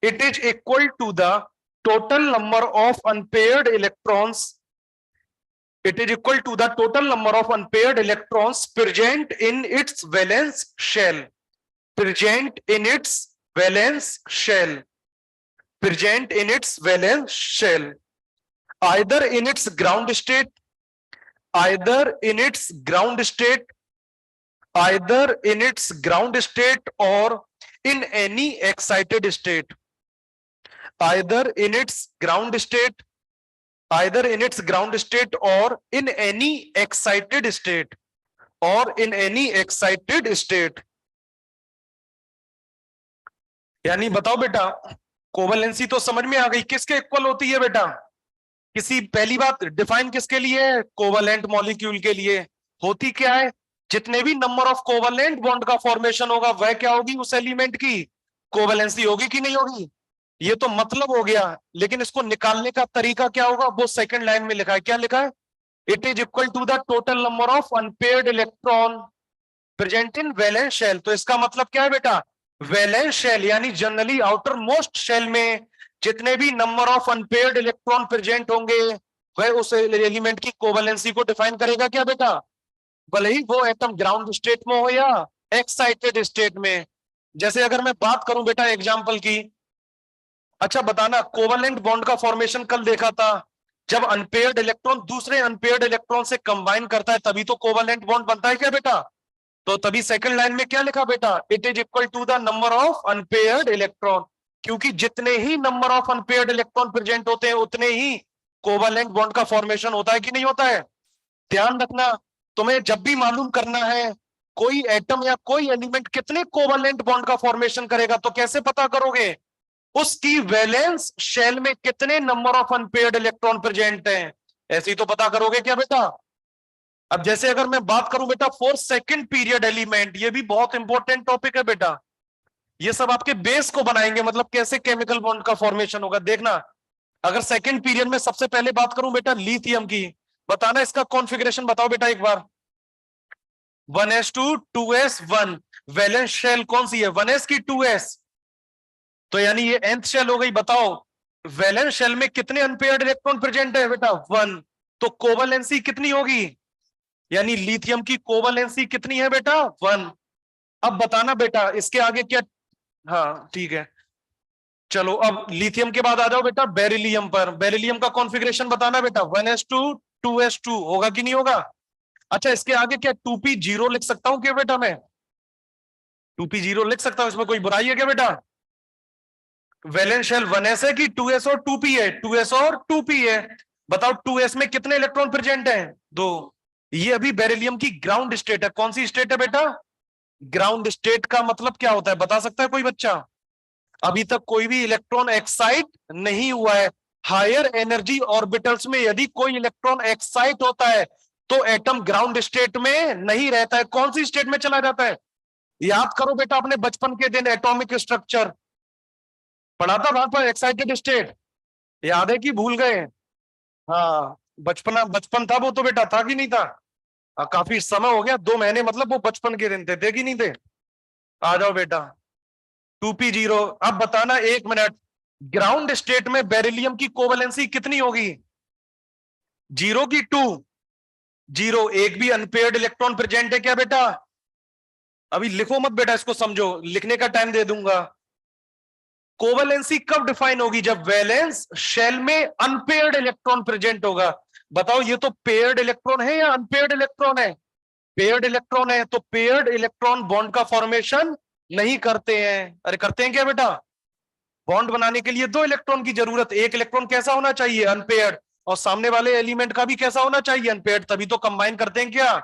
it is equal to the total number of unpaired electrons, it is equal to the total number of unpaired electrons present in its valence shell, present in its valence shell, present in its valence shell. Either in its ground state, either in its ground state, either in its ground state और in any excited state, either in its ground state, either in its ground state or in any excited state, or in any excited state। यानी बताओ बेटा, कोवलेंसी तो समझ में आ गई, किसके equal होती है बेटा? किसी, पहली बात डिफाइन किसके लिए है? कोवलेंट मॉलिक्यूल के लिए। होती क्या है? जितने भी नंबर ऑफ कोवलेंट बॉन्ड का फॉर्मेशन होगा वह क्या होगी? उस एलिमेंट की कोवलेंसी होगी कि नहीं होगी? ये तो मतलब हो गया, लेकिन इसको निकालने का तरीका क्या होगा? वो सेकंड लाइन में लिखा है। क्या लिखा है? It is equal to the total number of unpaired electron present in valence shell. तो इसका मतलब क्या है बेटा? वैलेंस शेल यानी जनरली आउटर मोस्ट शेल में जितने भी number of unpaired electron present होंगे वह उस एलिमेंट की कोवलेंसी को डिफाइन करेगा। क्या बेटा? भले ही वो एटम ग्राउंड स्टेट में हो या एक्साइटेड स्टेट में। जैसे अगर मैं बात करूं बेटा एग्जाम्पल की, अच्छा बताना, कोवलेंट बॉन्ड का फॉर्मेशन कल देखा था, जब अनपेयर्ड इलेक्ट्रॉन दूसरे अनपेयर्ड इलेक्ट्रॉन से कंबाइन करता है तभी तो कोवलेंट बॉन्ड बनता है। क्या बेटा? तो तभी सेकंड लाइन में क्या लिखा बेटा? It is equal to the number of unpaired electron, क्योंकि जितने ही number of unpaired electron present होते हैं उतने ही कोवलेंट बॉन्ड का फॉर्मेशन होता है कि नहीं होता है? ध्यान रखना, तुम्हें जब भी मालूम करना है कोई एटम या कोई एलिमेंट कितने कोवलेंट बॉन्ड का फॉर्मेशन करेगा तो कैसे पता करोगे? उसकी वैलेंस शेल में कितने number of unpaired electron present हैं, ऐसे ही तो पता करोगे। क्या बेटा? अब जैसे अगर मैं बात करूं बेटा फॉर सेकंड पीरियड एलिमेंट, ये भी बहुत इंपॉर्टेंट टॉपिक है बेटा, ये सब आपके बेस को बनाएंगे, मतलब कैसे केमिकल बॉन्ड का फॉर्मेशन होगा। देखना, अगर सेकंड पीरियड में सबसे पहले बात करूं बेटा लिथियम की, बताना इसका कॉन्फ़िगरेशन बताओ बेटा एक बार। 1s2 2s1, वैलेंस शेल कौन सी है? 1s की 2s, तो यानी ये nth शेल हो गई। बताओ वैलेंस शेल में कितने अनपेयर्ड इलेक्ट्रॉन प्रेजेंट है बेटा? 1। तो कोवलेंसी कितनी होगी? यानी लिथियम की कोवलेंसी कितनी है बेटा? 1। अब बताना बेटा इसके आगे क्या? हाँ ठीक है, चलो अब लिथियम के बाद आ जाओ बेटा बेरिलियम पर। बेरिलियम का कॉन्फ़िगरेशन बताना बेटा। 1s2 2s2 होगा कि नहीं होगा? अच्छा इसके आगे क्या 2p0 लिख सकता हूं क्या बेटा? मैं 2p0 लिख सकता हूं, इसमें कोई बुराई है क्या बेटा? वैलेंस शेल 1s है कि 2s और 2p है? 2s और 2p है। बताओ 2s में कितने इलेक्ट्रॉन प्रेजेंट हैं? 2। ये अभी बेरिलियम की ग्राउंड स्टेट है। कौन सी स्टेट है बेटा? ग्राउंड स्टेट का मतलब क्या होता है बता सकता है कोई बच्चा? अभी तक कोई भी इलेक्ट्रॉन एक्साइट नहीं हुआ है। हायर एनर्जी ऑर्बिटल्स में यदि कोई इलेक्ट्रॉन एक्साइट होता है तो एटम ग्राउंड स्टेट में नहीं रहता है। कौन सी स्टेट में चला जाता है? याद करो बेटा अपने बचपन के दिन एटॉमिक स्ट्रक्चर पढ़ा था वहां पर, एक्साइटेड स्टेट याद है कि भूल गए? हाँ बचपन था वो तो बेटा, था कि नहीं था? काफी समय हो गया, 2 महीने, मतलब वो बचपन के दिन थे कि नहीं थे? आ जाओ बेटा 2p0। अब बताना 1 मिनट, ग्राउंड स्टेट में बेरिलियम की कोवलेंसी कितनी होगी? 0 की 2? 0। एक भी अनपेयर्ड इलेक्ट्रॉन प्रेजेंट है क्या बेटा? अभी लिखो मत बेटा, इसको समझो, लिखने का टाइम दे दूंगा। कोवलेंसी कब डिफाइन होगी? जब वैलेंस शेल में अनपेयर्ड इलेक्ट्रॉन प्रेजेंट होगा। बताओ ये तो पेयर्ड इलेक्ट्रॉन है या अनपेयर्ड इलेक्ट्रॉन है? पेयर्ड इलेक्ट्रॉन है, तो पेयर्ड इलेक्ट्रॉन बॉन्ड का फॉर्मेशन नहीं करते हैं। अरे करते हैं क्या बेटा? बॉन्ड बनाने के लिए 2 इलेक्ट्रॉन की जरूरत, एक इलेक्ट्रॉन कैसा होना चाहिए? अनपेयर्ड, और सामने वाले एलिमेंट का भी कैसा होना चाहिए? अनपेयर्ड, तभी तो कंबाइन करते हैं क्या?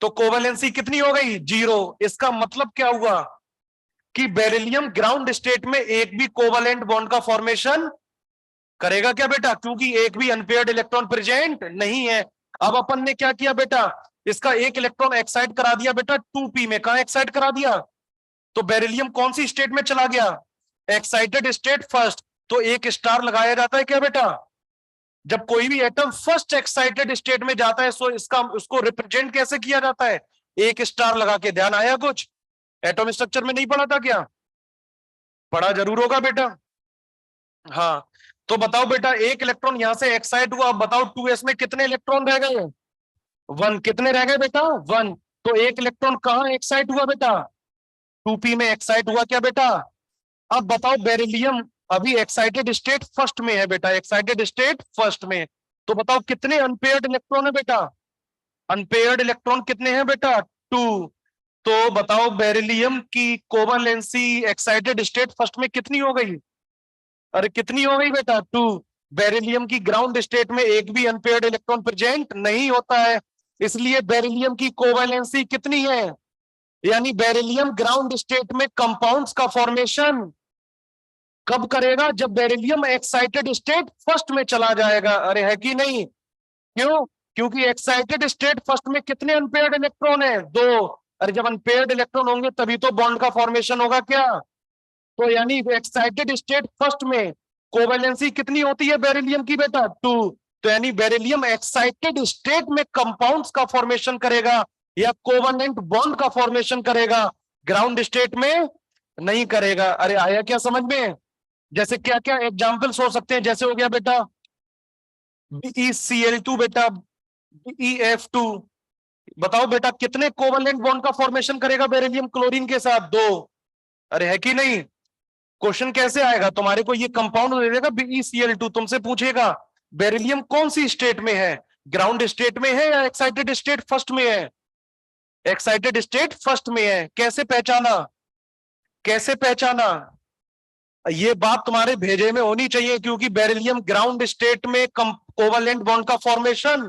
तो कोवलेंसी कितनी हो गई? 0। इसका मतलब क्या हुआ कि बेरिलियम ग्राउंड स्टेट में एक भी कोवलेंट बॉन्ड का फॉर्मेशन करेगा क्या बेटा? क्योंकि एक भी अनपेयर्ड इलेक्ट्रॉन प्रेजेंट नहीं है। अब अपन ने क्या किया बेटा? इसका एक इलेक्ट्रॉन एक्साइट करा दिया बेटा 2p में। कहा एक्साइट करा दिया? तो बेरिलियम कौन सी स्टेट में चला गया? Excited state first. तो एक स्टार लगाया जाता है क्या बेटा? जब कोई भी एटम फर्स्ट एक्साइटेड स्टेट में जाता है तो इसका उसको रिप्रेजेंट कैसे किया जाता है? एक स्टार लगा के। ध्यान आया कुछ? एटॉमिक स्ट्रक्चर में नहीं पढ़ा था क्या? पढ़ा जरूर होगा बेटा। हाँ तो बताओ बेटा, एक इलेक्ट्रॉन यहां से एक्साइट हुआ, अब बताओ 2s में कितने इलेक्ट्रॉन रह गए? 1। कितने रह गए बेटा? 1। तो एक इलेक्ट्रॉन कहां एक्साइट हुआ बेटा? 2p में एक्साइट हुआ क्या बेटा? अब बताओ बेरिलियम अभी एक्साइटेड स्टेट फर्स्ट में है बेटा, एक्साइटेड स्टेट फर्स्ट में। तो बताओ कितने अनपेयर्ड इलेक्ट्रॉन है बेटा? अनपेयर्ड इलेक्ट्रॉन कितने हैं बेटा? 2। तो बताओ बेरिलियम की कोवलेंसी एक्साइटेड स्टेट फर्स्ट में कितनी हो गई? अरे कितनी हो गई बेटा? 2। बेरिलियम की ग्राउंड स्टेट में एक भी अनपेयर्ड इलेक्ट्रॉन प्रेजेंट नहीं होता है, इसलिए बेरिलियम की कोवलेंसी कितनी है? यानी बेरिलियम ग्राउंड स्टेट में कंपाउंड्स का फॉर्मेशन कब करेगा? जब बेरिलियम एक्साइटेड स्टेट फर्स्ट में चला जाएगा। अरे है कि नहीं? क्यों? क्योंकि एक्साइटेड स्टेट फर्स्ट में कितने अनपेयर्ड इलेक्ट्रॉन है? 2। अरे जब अनपेयर्ड इलेक्ट्रॉन होंगे तभी तो बॉन्ड का फॉर्मेशन होगा क्या? तो यानी एक्साइटेड स्टेट फर्स्ट में कोवेलेंसी कितनी होती है बेरिलियम की बेटा? 2। तो यानी बेरिलियम एक्साइटेड स्टेट में कंपाउंड्स का फॉर्मेशन करेगा या कोवेलेंट बॉन्ड का फॉर्मेशन करेगा, ग्राउंड स्टेट में नहीं करेगा। अरे आया क्या समझ में? जैसे क्या क्या एग्जाम्पल्स हो सकते हैं? जैसे हो गया बेटा BeCl2 बेटा, BeF2। बताओ बेटा कितने कोवेलेंट बॉन्ड का फॉर्मेशन करेगा बेरिलियम क्लोरीन के साथ? 2। अरे है कि नहीं? क्वेश्चन कैसे आएगा? तुम्हारे को ये कंपाउंड दे देगा BeCl2, तुमसे पूछेगा बेरिलियम कौन सी स्टेट में है, ग्राउंड स्टेट में है या एक्साइटेड स्टेट फर्स्ट में है? एक्साइटेड स्टेट फर्स्ट में है। कैसे पहचाना? कैसे पहचाना? ये बात तुम्हारे भेजे में होनी चाहिए, क्योंकि बेरिलियम ग्राउंड स्टेट में कोवलेंट बॉन्ड का फॉर्मेशन,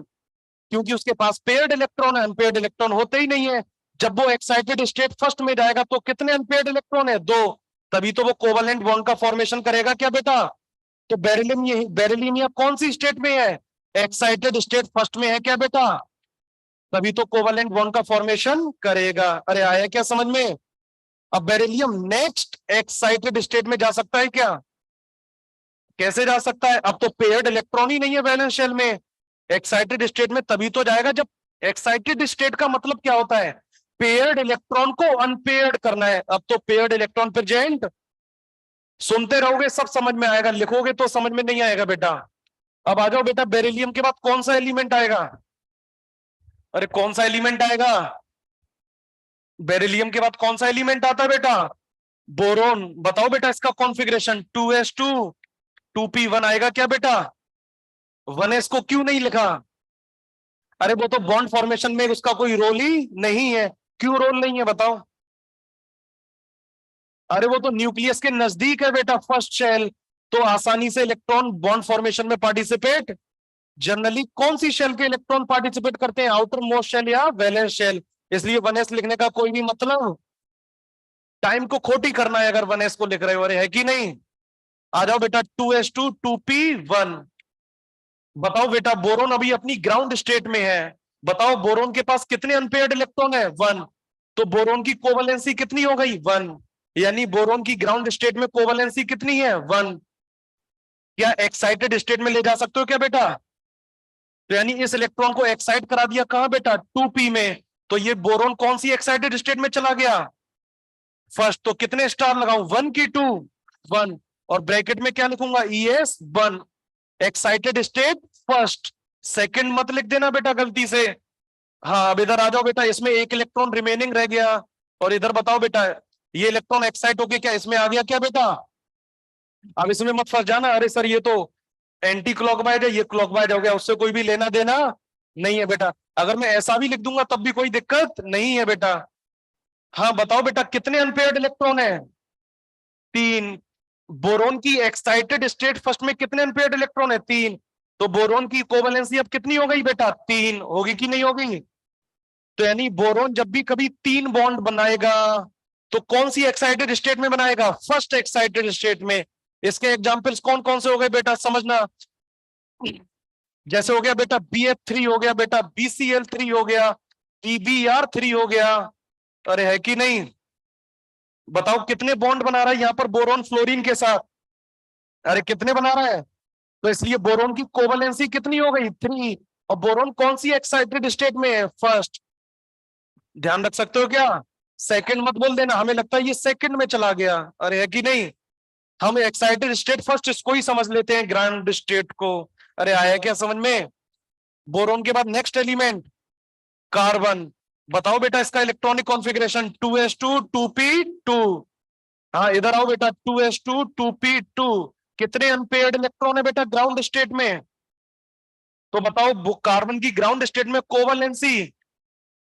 क्योंकि उसके पास पेयर्ड इलेक्ट्रॉन है, अनपेयर्ड इलेक्ट्रॉन होते ही नहीं है। जब वो एक्साइटेड स्टेट फर्स्ट में जाएगा तो कितने अनपेयर्ड इलेक्ट्रॉन है? 2। तभी तो वो कोवलेंट बॉन्ड का फॉर्मेशन करेगा क्या बेटा? तो बेरिलियम यह कौन सी स्टेट में है? एक्साइटेड स्टेट फर्स्ट में है क्या बेटा? तभी तो कोवलेंट बॉन्ड का फॉर्मेशन करेगा। अरे आया क्या समझ में? अब बेरिलियम नेक्स्ट एक्साइटेड स्टेट में जा सकता है क्या? कैसे जा सकता है? अब तो पेयर्ड इलेक्ट्रॉन ही नहीं है वैलेंस शेल में। एक्साइटेड स्टेट में तभी तो जाएगा जब, एक्साइटेड स्टेट का मतलब क्या होता है? पेयर्ड इलेक्ट्रॉन को अनपेयर्ड करना है। अब तो पेयर्ड इलेक्ट्रॉन प्रेजेंट, सुनते रहोगे सब समझ में आएगा, लिखोगे तो समझ में नहीं आएगा बेटा। अब आ जाओ बेटा, बेरिलियम के बाद कौन सा एलिमेंट आएगा? अरे कौन सा एलिमेंट आएगा? बेरिलियम के बाद कौन सा एलिमेंट आता है बेटा? बोरोन। बताओ बेटा इसका कॉन्फ़िगरेशन 2s2 2p1 आएगा क्या बेटा? 1s को क्यों नहीं लिखा? अरे वो तो बॉन्ड फॉर्मेशन में उसका कोई रोल ही नहीं है। क्यों रोल नहीं है बताओ? अरे वो तो न्यूक्लियस के नजदीक है बेटा फर्स्ट शेल, तो आसानी से इलेक्ट्रॉन बॉन्ड फॉर्मेशन में पार्टिसिपेट, जनरली कौन सी शेल के इलेक्ट्रॉन पार्टिसिपेट करते हैं? आउटर मोस्ट शेल या वैलेंस शेल। इसलिए 1s लिखने का कोई भी मतलब, टाइम को खोटी करना है अगर 1s को लिख रहे हो। अरे है कि नहीं? आ जाओ बेटा 2s2 2p1। बताओ बेटा बोरोन अभी अपनी ग्राउंड स्टेट में है, बताओ बोरोन के पास कितने अनपेयर्ड इलेक्ट्रॉन है? 1। तो बोरोन की कोवलेंसी कितनी हो गई? 1। यानी बोरोन की ग्राउंड स्टेट में कोवलेंसी कितनी है? 1। क्या एक्साइटेड स्टेट में ले जा सकते हो क्या बेटा? तो यानी इस इलेक्ट्रॉन को एक्साइट करा दिया कहां बेटा? 2p में। तो ये बोरोन कौन सी एक्साइटेड स्टेट में चला गया? फर्स्ट। तो कितने स्टार लगाऊं? 1 की 2? 1। और ब्रैकेट में क्या लिखूंगा? ES1, excited state first. Second मत लिख देना बेटा गलती से। हाँ अब इधर आ जाओ बेटा, इसमें एक इलेक्ट्रॉन रिमेनिंग रह गया, और इधर बताओ बेटा ये इलेक्ट्रॉन एक्साइट होके क्या इसमें आ गया क्या बेटा? अब इसमें मत फंस जाना, अरे सर ये तो एंटी क्लॉकवाइज है, ये क्लॉकवाइज हो गया, उससे कोई भी लेना देना नहीं है बेटा। अगर मैं ऐसा भी लिख दूंगा तब भी कोई दिक्कत नहीं है बेटा। हाँ बताओ बेटा कितने अनपेयर्ड इलेक्ट्रॉन है? 3। बोरोन की एक्साइटेड स्टेट फर्स्ट में कितने अनपेयर्ड इलेक्ट्रॉन है? 3। तो बोरोन की कोवलेंसी अब कितनी हो गई बेटा? 3 होगी कि नहीं होगी? तो यानी बोरोन जब भी कभी 3 बॉन्ड बनाएगा तो कौन सी एक्साइटेड स्टेट में बनाएगा? फर्स्ट एक्साइटेड स्टेट में। इसके एग्जांपल्स कौन कौन से हो गए बेटा समझना। जैसे हो गया बेटा BF3 हो गया बेटा, BCl3 हो गया, PBr3 हो गया। अरे है कि नहीं? बताओ कितने बॉन्ड बना रहा है यहाँ पर बोरोन फ्लोरीन के साथ? अरे कितने बना रहा है? तो इसलिए बोरोन की कोवलेंसी कितनी हो गई? 3। और बोरोन कौन सी एक्साइटेड स्टेट में है? फर्स्ट। ध्यान रख सकते हो क्या? सेकंड मत बोल देना, हमें लगता है ये सेकंड में चला गया। अरे है कि नहीं? हम एक्साइटेड स्टेट फर्स्ट इसको ही समझ लेते हैं, ग्राउंड स्टेट को। अरे आया क्या समझ में? बोरोन के बाद नेक्स्ट एलिमेंट कार्बन। बताओ बेटा इसका इलेक्ट्रॉनिक कॉन्फ़िगरेशन 2s2 2p2। हाँ इधर आओ बेटा, 2s2 2p2। कितने अनपेयर्ड इलेक्ट्रॉन है बेटा ग्राउंड स्टेट में? तो बताओ कार्बन की ग्राउंड स्टेट में कोवैलेंसी,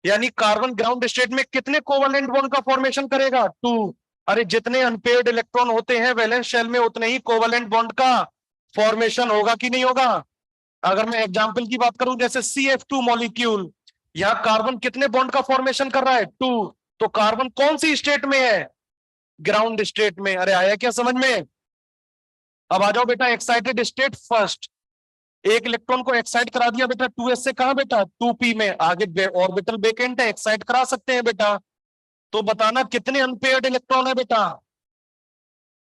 यानी कार्बन ग्राउंड स्टेट में कितने कोवैलेंट बॉन्ड का फॉर्मेशन करेगा? 2। अरे जितने अनपेयर्ड इलेक्ट्रॉन होते हैं वैलेंस शेल में उतने ही कोवैलेंट बॉन्ड का फॉर्मेशन होगा कि नहीं होगा? अगर मैं एग्जांपल की बात करूं, जैसे CF2 मॉलिक्यूल, यहाँ कार्बन कितने बॉन्ड का फॉर्मेशन कर रहा है? 2। तो कार्बन कौन सी स्टेट में है? ग्राउंड स्टेट में। अरे आया क्या समझ में? अब आ जाओ बेटा एक्साइटेड स्टेट फर्स्ट। एक इलेक्ट्रॉन को एक्साइट करा दिया बेटा 2s से, कहा बेटा 2p में, आगे ऑर्बिटल वेकेंट है, एक्साइट करा सकते हैं बेटा। तो बताना कितने अनपेयर्ड इलेक्ट्रॉन है बेटा?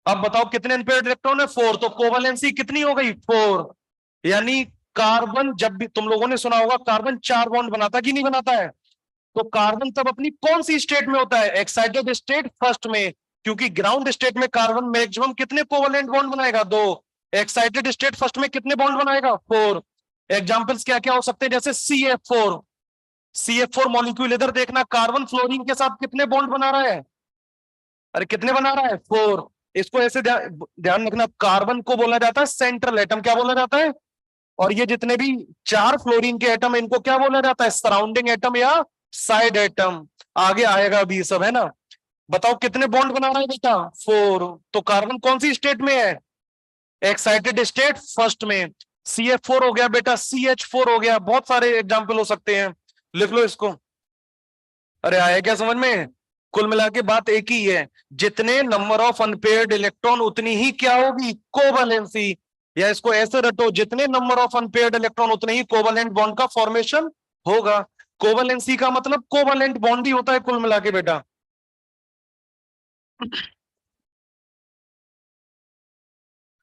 अब बताओ कितने अनपेयर्ड इलेक्ट्रॉन है? 4। तो कोवैलेंसी कितनी हो गई? 4। यानी कार्बन, जब भी तुम लोगों ने सुना होगा कार्बन 4 बॉन्ड बनाता कि नहीं बनाता है, तो कार्बन तब अपनी कौन सी स्टेट में होता है? एक्साइटेड स्टेट फर्स्ट में। क्योंकि ग्राउंड स्टेट में कार्बन मैक्सिमम कितने कोवैलेंट बॉन्ड बनाएगा? 2। एक्साइटेड स्टेट फर्स्ट में कितने बॉन्ड बनाएगा? 4। एग्जाम्पल्स क्या क्या हो सकते हैं? जैसे CF4 मॉलिक्यूल, इधर देखना, कार्बन फ्लोरीन के साथ कितने बॉन्ड बना रहा है? अरे कितने बना रहा है? 4। इसको ऐसे ध्यान रखना, कार्बन को बोला जाता है सेंट्रल एटम। क्या बोला जाता है? और ये जितने भी 4 फ्लोरीन के एटम, इनको क्या बोला जाता है? सराउंडिंग एटम या साइड एटम। आगे आएगा अभी सब, है ना? बताओ कितने बॉन्ड बना रहा है बेटा? 4। तो कार्बन कौन सी स्टेट में है? एक्साइटेड स्टेट फर्स्ट में। CF4 हो गया बेटा, CH4 हो गया, बहुत सारे एग्जाम्पल हो सकते हैं, लिख लो इसको। अरे आया क्या समझ में? कुल मिला के बात एक ही है, जितने नंबर ऑफ अनपेयर्ड इलेक्ट्रॉन उतनी ही क्या होगी? कोवैलेंसी। या इसको ऐसे रटो, जितने नंबर ऑफ अनपेयर्ड इलेक्ट्रॉन उतने ही कोवैलेंट बॉन्ड का फॉर्मेशन होगा। कोवैलेंसी का मतलब कोवैलेंट बॉन्ड ही होता है कुल मिला के बेटा।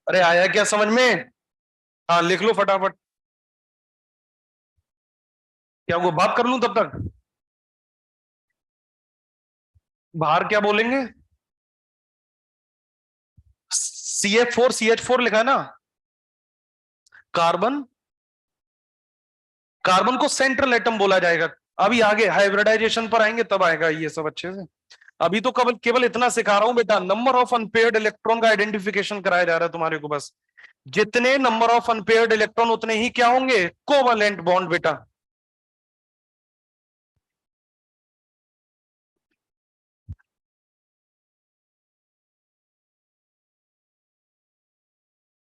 अरे आया क्या समझ में? हाँ लिख लो फटाफट। क्या वो बात कर लूं तब तक? बाहर क्या बोलेंगे? CH4 लिखा है ना? कार्बन, कार्बन को सेंट्रल एटम बोला जाएगा। अभी आगे हाइब्रिडाइजेशन पर आएंगे तब आएगा ये सब अच्छे से। अभी तो केवल केवल इतना सिखा रहा हूं बेटा, नंबर ऑफ अनपेयर्ड इलेक्ट्रॉन का आइडेंटिफिकेशन कराया जा रहा है तुम्हारे को बस। जितने नंबर ऑफ अनपेयर्ड इलेक्ट्रॉन उतने ही क्या होंगे? कोवैलेंट बॉन्ड बेटा।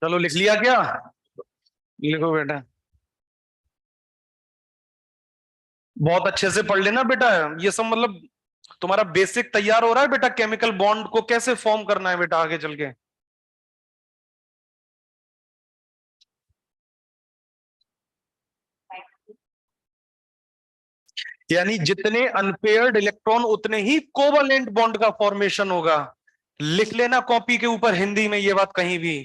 चलो लिख लिया क्या? लिखो बेटा, बहुत अच्छे से पढ़ लेना बेटा। ये सब मतलब तुम्हारा बेसिक तैयार हो रहा है बेटा, केमिकल बॉन्ड को कैसे फॉर्म करना है बेटा आगे चल के। यानी जितने अनपेयर्ड इलेक्ट्रॉन उतने ही कोवैलेंट बॉन्ड का फॉर्मेशन होगा। लिख लेना कॉपी के ऊपर हिंदी में ये बात कहीं भी,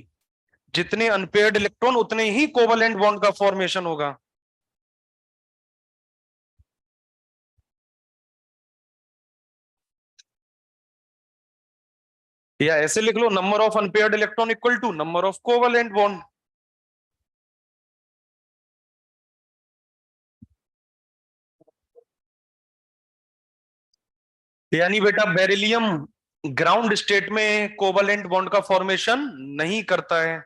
जितने अनपेयर्ड इलेक्ट्रॉन उतने ही कोवैलेंट बॉन्ड का फॉर्मेशन होगा। या ऐसे लिख लो, number of unpaired electron equal to number of covalent bond. यानी बेटा बेरिलियम ग्राउंड स्टेट में कोवैलेंट बॉन्ड का फॉर्मेशन नहीं करता है।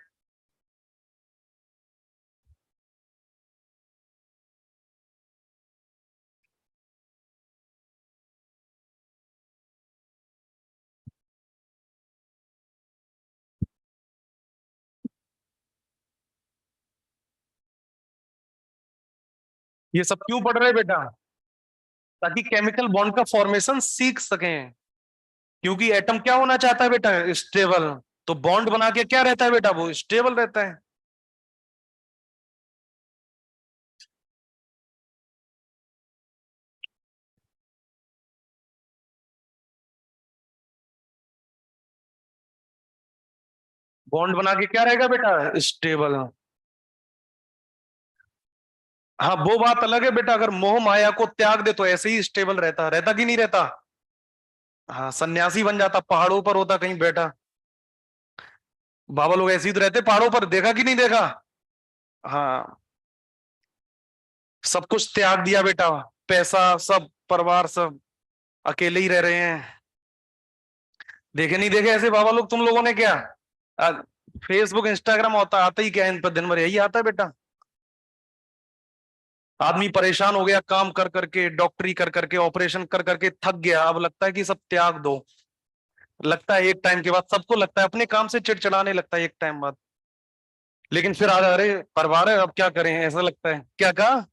ये सब क्यों पढ़ रहे हैं बेटा? ताकि केमिकल बॉन्ड का फॉर्मेशन सीख सकें। क्योंकि एटम क्या होना चाहता है बेटा? स्टेबल। तो बॉन्ड बना के क्या रहता है बेटा? वो स्टेबल रहता है। बॉन्ड बना के क्या रहेगा बेटा? स्टेबल। हाँ वो बात अलग है बेटा, अगर मोह माया को त्याग दे तो ऐसे ही स्टेबल रहता, रहता कि नहीं रहता? हाँ सन्यासी बन जाता, पहाड़ों पर होता कहीं बैठा। बाबा लोग ऐसे ही तो रहते पहाड़ों पर, देखा कि नहीं देखा? हाँ, सब कुछ त्याग दिया बेटा, पैसा सब, परिवार सब, अकेले ही रह रहे हैं। देखे नहीं देखे ऐसे बाबा लोग तुम लोगों ने क्या? फेसबुक इंस्टाग्राम होता, आता ही क्या है इन पर, दिन भर यही आता है बेटा। आदमी परेशान हो गया, काम कर करके, डॉक्टरी कर करके, ऑपरेशन कर करके थक गया, अब लगता है कि सब त्याग दो। लगता है एक टाइम के बाद, सबको लगता है, अपने काम से चिड़चिड़ाने लगता है एक टाइम बाद। लेकिन फिर आज अरे परिवार है, अब क्या करें, ऐसा लगता है। क्या कहा?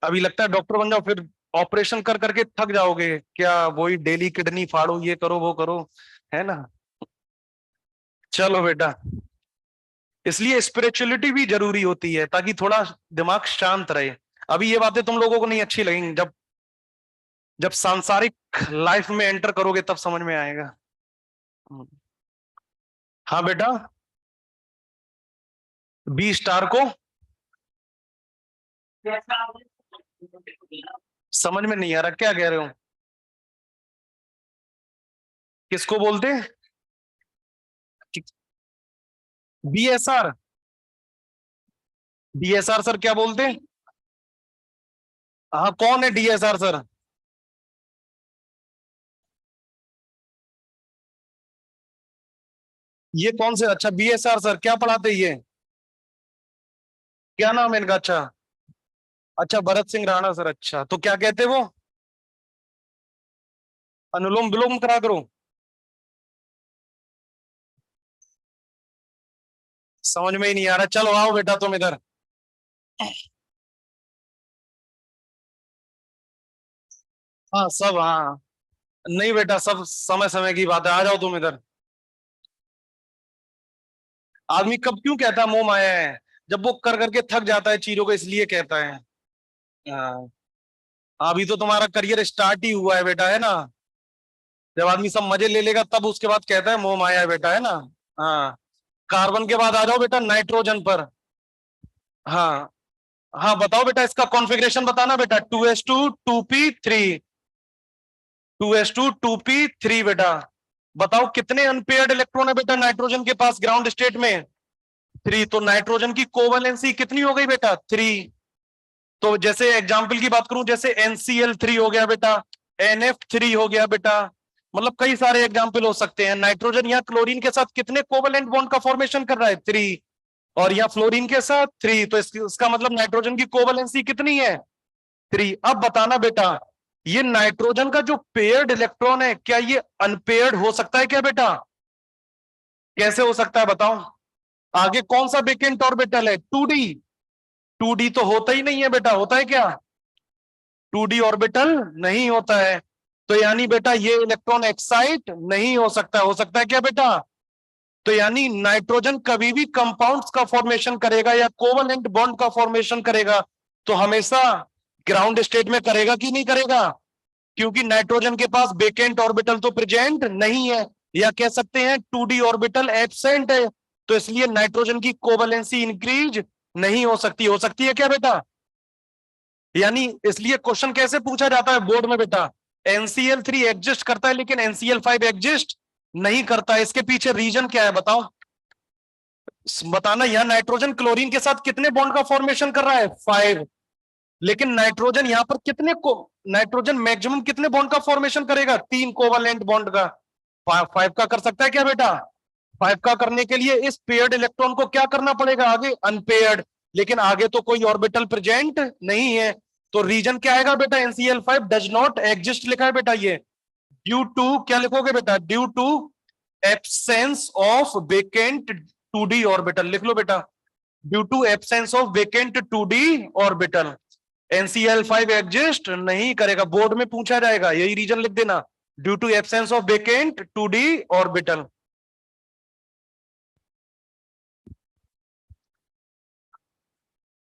अभी लगता है डॉक्टर बन जाओ, फिर ऑपरेशन कर करके थक जाओगे क्या, वही डेली किडनी फाड़ो, ये करो वो करो, है ना। चलो बेटा, इसलिए स्पिरिचुअलिटी भी जरूरी होती है, ताकि थोड़ा दिमाग शांत रहे। अभी ये बातें तुम लोगों को नहीं अच्छी लगेंगी, जब जब सांसारिक लाइफ में एंटर करोगे तब समझ में आएगा। हाँ बेटा, बी स्टार को समझ में नहीं आ रहा, क्या कह रहे हो? किसको बोलते? बीएसआर? डीएसआर सर क्या बोलते? हाँ, कौन है डीएसआर सर? ये कौन से? अच्छा, बीएसआर सर क्या पढ़ाते ये? क्या नाम है इनका? अच्छा। अच्छा, भरत सिंह राणा सर। अच्छा, तो क्या कहते वो? अनुलोम विलोम करा करो। समझ में ही नहीं आ रहा, चलो आओ बेटा तुम इधर। हाँ सब, हाँ। नहीं बेटा, सब समय समय की बात है, आ जाओ तुम इधर। आदमी कब क्यों कहता है मोह माया है? जब वो कर करके थक जाता है चीजों को, इसलिए कहता है। हाँ। अभी तो तुम्हारा करियर स्टार्ट ही हुआ है बेटा, है ना। जब आदमी सब मजे ले लेगा तब उसके बाद कहता है मोह माया है बेटा, है ना। हाँ। कार्बन के बाद आ जाओ बेटा नाइट्रोजन पर। हाँ। हाँ बताओ बेटा, इसका कॉन्फ़िगरेशन बताना बेटा। 2s2 2p3। 2s2 2p3 बेटा। बताओ कितने अनपेयर्ड इलेक्ट्रॉन है बेटा नाइट्रोजन के पास ग्राउंड स्टेट में? 3। तो नाइट्रोजन की कोवैलेंसी कितनी हो गई बेटा? 3। तो जैसे एग्जाम्पल की बात करूं, जैसे NCl3 हो गया बेटा, NF3 हो गया बेटा, मतलब कई सारे एग्जाम्पल हो सकते हैं। नाइट्रोजन यहाँ क्लोरीन के साथ कितने कोवैलेंट बॉन्ड का फॉर्मेशन कर रहा है? 3। और यहाँ फ्लोरीन के साथ 3, तो इसका मतलब नाइट्रोजन की कोवैलेंसी कितनी है? 3। अब बताना बेटा, ये नाइट्रोजन का जो पेयर्ड इलेक्ट्रॉन है, क्या ये अनपेयर्ड हो सकता है क्या बेटा? कैसे हो सकता है बताओ? आगे कौन सा वेकेंट ऑर्बिटल है? 2d। 2d तो होता ही नहीं है बेटा, होता है क्या? 2d ऑर्बिटल नहीं होता है। तो यानी बेटा ये इलेक्ट्रॉन एक्साइट नहीं हो सकता है क्या बेटा? तो यानी नाइट्रोजन कभी भी कंपाउंड्स का फॉर्मेशन करेगा या कोवलेंट बॉन्ड का फॉर्मेशन करेगा, तो हमेशा ग्राउंड स्टेट में करेगा कि नहीं करेगा? क्योंकि नाइट्रोजन के पास वेकेंट ऑर्बिटल तो प्रेजेंट नहीं है, या कह सकते हैं 2d ऑर्बिटल एब्सेंट है। तो इसलिए नाइट्रोजन की कोवलेंसी इंक्रीज नहीं हो सकती है क्या बेटा? यानी इसलिए क्वेश्चन कैसे पूछा जाता है बोर्ड में बेटा? NCl3 एग्जिस्ट करता है लेकिन NCl5 एग्जिस्ट नहीं करता है, इसके पीछे रीजन क्या है बताओ? बताना। यहाँ नाइट्रोजन क्लोरीन के साथ कितने बॉन्ड का फॉर्मेशन कर रहा है? 5। लेकिन नाइट्रोजन यहाँ पर कितने को, नाइट्रोजन मैक्सिमम कितने बॉन्ड का फॉर्मेशन करेगा? 3 कोवलेंट बॉन्ड का। 5 का कर सकता है क्या बेटा? 5 का करने के लिए इस पेयर्ड इलेक्ट्रॉन को क्या करना पड़ेगा आगे? अनपेयर्ड। लेकिन आगे तो कोई ऑर्बिटल प्रेजेंट नहीं है, तो रीजन क्या आएगा बेटा? NCl5 डज नॉट एग्जिस्ट लिखा है बेटा ये। ड्यू टू क्या लिखोगे बेटा? Due to absence of vacant 2d orbital लिख लो बेटा। Due to absence of vacant 2d orbital NCl5 exist नहीं करेगा, बोर्ड में पूछा जाएगा, यही रीजन लिख देना। Due to absence of vacant 2d orbital.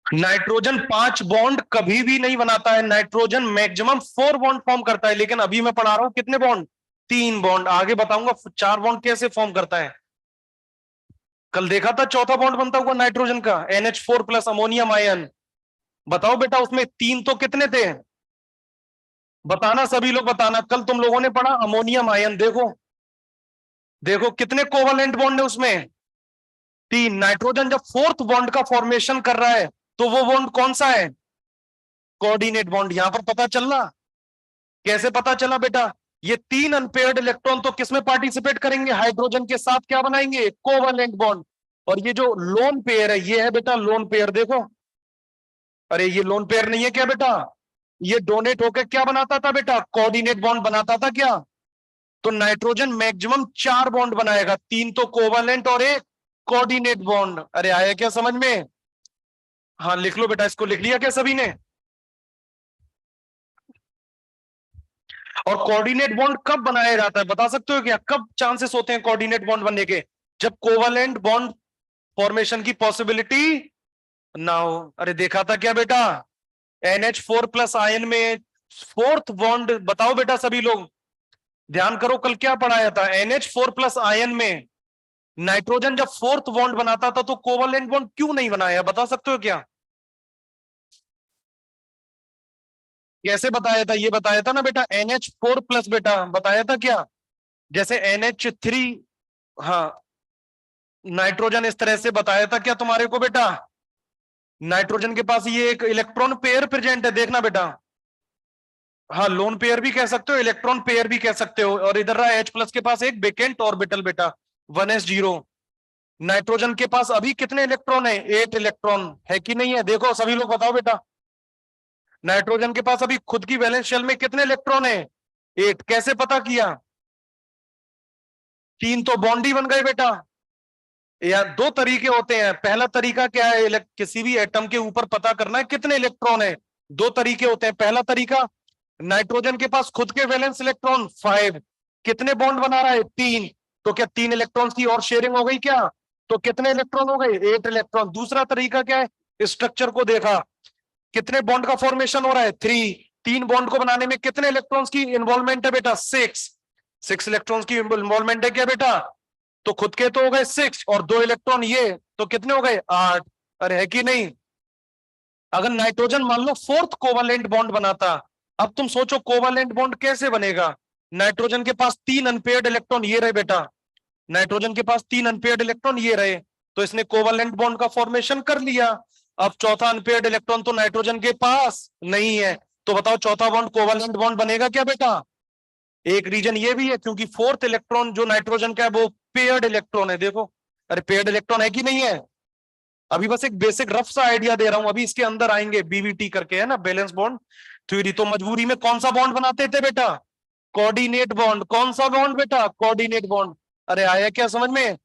Nitrogen 5 bond कभी भी नहीं बनाता है, नाइट्रोजन मैक्सिमम 4 बॉन्ड फॉर्म करता है, लेकिन अभी मैं पढ़ा रहा हूं कितने बॉन्ड? 3 बॉन्ड। आगे बताऊंगा 4 बॉन्ड कैसे फॉर्म करता है। कल देखा था चौथा बॉन्ड बनता हुआ नाइट्रोजन का, NH4 प्लस अमोनियम आयन। बताओ बेटा उसमें 3 तो कितने थे? बताना सभी लोग, बताना। कल तुम लोगों ने पढ़ा अमोनियम आयन, देखो देखो कितने कोवलेंट बॉन्ड है उसमें? 3। नाइट्रोजन जब फोर्थ बॉन्ड का फॉर्मेशन कर रहा है, तो वो बॉन्ड कौन सा है? Coordinate bond. यहां पर पता चलना कैसे पता चला बेटा? ये 3 अनपेयर्ड इलेक्ट्रॉन तो किसमें पार्टिसिपेट करेंगे? हाइड्रोजन के साथ क्या बनाएंगे? Covalent bond. और ये जो लोन पेयर है ये है बेटा लोन पेयर, देखो। अरे ये लोन पेयर नहीं है क्या बेटा? ये डोनेट होकर क्या बनाता था बेटा? कोऑर्डिनेट बॉन्ड बनाता था क्या? तो नाइट्रोजन मैक्सिमम 4 बॉन्ड बनाएगा, 3 तो कोवलेंट और एक कोऑर्डिनेट बॉन्ड। अरे आया क्या समझ में? हाँ लिख लो बेटा, इसको लिख लिया क्या सभी ने? और कोऑर्डिनेट बॉन्ड कब बनाया जाता है बता सकते हो क्या? कब चांसेस होते हैं कोऑर्डिनेट बॉन्ड बनने के? जब कोवलेंट बॉन्ड फॉर्मेशन की पॉसिबिलिटी ना हो। अरे देखा था क्या बेटा? NH4 प्लस आयन में फोर्थ बॉन्ड, बताओ बेटा सभी लोग ध्यान करो, कल क्या पढ़ाया था? NH4 प्लस आयन में नाइट्रोजन जब फोर्थ बॉन्ड बनाता था तो कोवलेंट बॉन्ड क्यों नहीं बनाया, बता सकते हो क्या? कैसे बताया था? ये बताया था ना बेटा, NH4 प्लस बेटा, बताया था क्या? जैसे NH3, हाँ नाइट्रोजन इस तरह से बताया था क्या तुम्हारे को बेटा? नाइट्रोजन के पास ये एक इलेक्ट्रॉन पेयर प्रेजेंट है, देखना बेटा। हाँ लोन पेयर भी कह सकते हो, इलेक्ट्रॉन पेयर भी कह सकते हो। और इधर रहा H प्लस के पास एक वेकेंट ऑर्बिटल बेटा, 1s0। नाइट्रोजन के पास अभी कितने इलेक्ट्रॉन है? 8 इलेक्ट्रॉन है कि नहीं है? देखो सभी लोग बताओ बेटा, नाइट्रोजन के पास अभी खुद की वैलेंस शेल में कितने इलेक्ट्रॉन है? 8। कैसे पता किया? 3 तो बॉन्ड ही बन गए बेटा। या दो तरीके होते हैं, पहला तरीका क्या है? किसी भी एटम के ऊपर पता करना है कितने इलेक्ट्रॉन है। दो तरीके होते हैं, पहला तरीका नाइट्रोजन के पास खुद के वैलेंस इलेक्ट्रॉन 5, कितने बॉन्ड बना रहा है? 3। तो क्या 3 इलेक्ट्रॉन की और शेयरिंग हो गई क्या? तो कितने इलेक्ट्रॉन हो गए? 8 इलेक्ट्रॉन। दूसरा तरीका क्या है? स्ट्रक्चर को देखा, कितने बॉन्ड का फॉर्मेशन हो रहा है? 3। 3 बॉन्ड को बनाने में कितने इलेक्ट्रॉन्स की इन्वॉल्वमेंट है बेटा? 6 इलेक्ट्रॉन्स की इन्वॉल्वमेंट है क्या बेटा? तो खुद के तो हो गए 6 और 2 इलेक्ट्रॉन ये, तो कितने हो गए? 8। अरे है कि नहीं? अगर नाइट्रोजन मान लो फोर्थ कोवलेंट बॉन्ड बनाता, अब तुम सोचो कोवलेंट बॉन्ड कैसे बनेगा? नाइट्रोजन के पास 3 अनपेयर्ड इलेक्ट्रॉन ये रहे बेटा, नाइट्रोजन के पास 3 अनपेयर्ड इलेक्ट्रॉन ये रहे, तो इसने कोवलेंट बॉन्ड का फॉर्मेशन कर लिया। अब चौथा अनपेयर्ड इलेक्ट्रॉन तो नाइट्रोजन के पास नहीं है, तो बताओ चौथा बॉन्ड कोवलेंट बॉन्ड बनेगा क्या बेटा? एक रीजन ये भी है क्योंकि फोर्थ इलेक्ट्रॉन जो नाइट्रोजन का है वो पेयर्ड इलेक्ट्रॉन है, देखो। अरे पेयर्ड इलेक्ट्रॉन है कि नहीं है? अभी बस एक बेसिक रफ सा आइडिया दे रहा हूं, अभी इसके अंदर आएंगे, BBT करके है ना, बैलेंस बॉन्ड थ्योरी। तो मजबूरी में कौन सा बॉन्ड बनाते थे बेटा? Coordinate bond. कौन सा बॉन्ड बेटा? Coordinate bond. अरे आया क्या समझ में?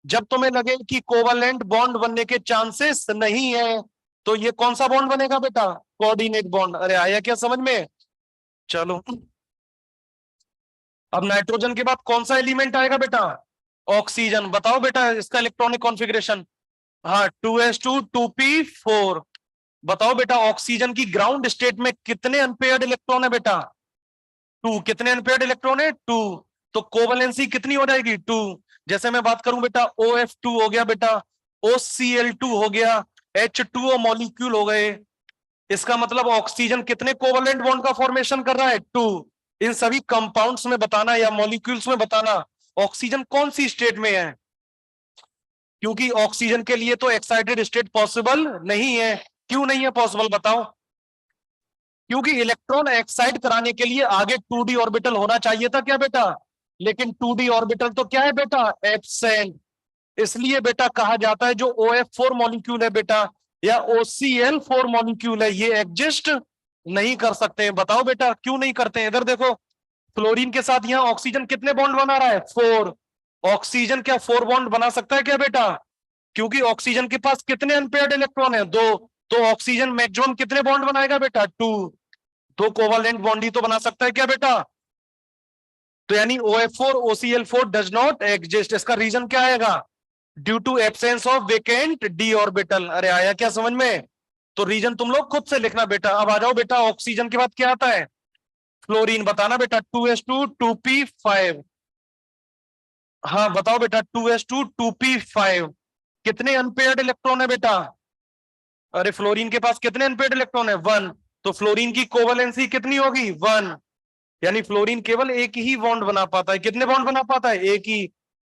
जब तुम्हें लगे कि कोवलेंट बॉन्ड बनने के चांसेस नहीं है, तो ये कौन सा बॉन्ड बनेगा बेटा? Coordinate bond. अरे आया क्या समझ में? चलो, अब नाइट्रोजन के बाद कौन सा एलिमेंट आएगा बेटा? ऑक्सीजन। बताओ बेटा इसका इलेक्ट्रॉनिक कॉन्फ़िगरेशन। हाँ 2s2 2p4। बताओ बेटा ऑक्सीजन की ग्राउंड स्टेट में कितने अनपेयर्ड इलेक्ट्रॉन है बेटा? 2। कितने अनपेयर्ड इलेक्ट्रॉन है? 2। तो कोवलेंसी कितनी हो जाएगी? 2। जैसे मैं बात करूं बेटा, OF2 हो गया बेटा, OCl2 हो गया, H2O मॉलिक्यूल हो गए। इसका मतलब ऑक्सीजन कितने कोवलेंट बॉन्ड का फॉर्मेशन कर रहा है? 2। इन सभी कंपाउंड्स में बताना या मॉलिक्यूल्स में बताना ऑक्सीजन कौन सी स्टेट में है, क्योंकि ऑक्सीजन के लिए तो एक्साइटेड स्टेट पॉसिबल नहीं है। क्यों नहीं है पॉसिबल बताओ? क्योंकि इलेक्ट्रॉन एक्साइट कराने के लिए आगे 2d ऑर्बिटल होना चाहिए था क्या बेटा? लेकिन 2d ऑर्बिटल तो क्या है बेटा? एब्सेंट। इसलिए बेटा कहा जाता है जो OF4 मॉलिक्यूल है बेटा या OCl4 मॉलिक्यूल है, ये एग्जिस्ट नहीं कर सकते हैं। बताओ बेटा क्यों नहीं करते हैं? इधर देखो, फ्लोरीन के साथ यहाँ ऑक्सीजन कितने बॉन्ड बना रहा है? 4। ऑक्सीजन क्या 4 बॉन्ड बना सकता है क्या बेटा? क्योंकि ऑक्सीजन के पास कितने अनपेयर्ड इलेक्ट्रॉन है? 2। तो ऑक्सीजन मैक्सिमम कितने बॉन्ड बनाएगा बेटा? 2। तो कोवलेंट बॉन्ड ही तो बना सकता है क्या बेटा? तो यानी OF4 OCl4 does not exist. इसका रीजन क्या आएगा? Due to absence of vacant d orbital. अरे आया क्या समझ में? तो रीजन तुम लोग खुद से लिखना बेटा। अब आ जाओ बेटा, ऑक्सीजन के बाद क्या आता है? फ्लोरीन। बताना बेटा 2s2 2p5। हाँ बताओ बेटा 2s2 2p5 कितने अनपेयर्ड इलेक्ट्रॉन है बेटा? अरे फ्लोरीन के पास कितने अनपेयर्ड इलेक्ट्रॉन है? 1। तो फ्लोरीन की कोवलेंसी कितनी होगी? 1। यानी फ्लोरीन केवल एक ही बॉन्ड बना पाता है। कितने बॉन्ड बना पाता है? एक ही।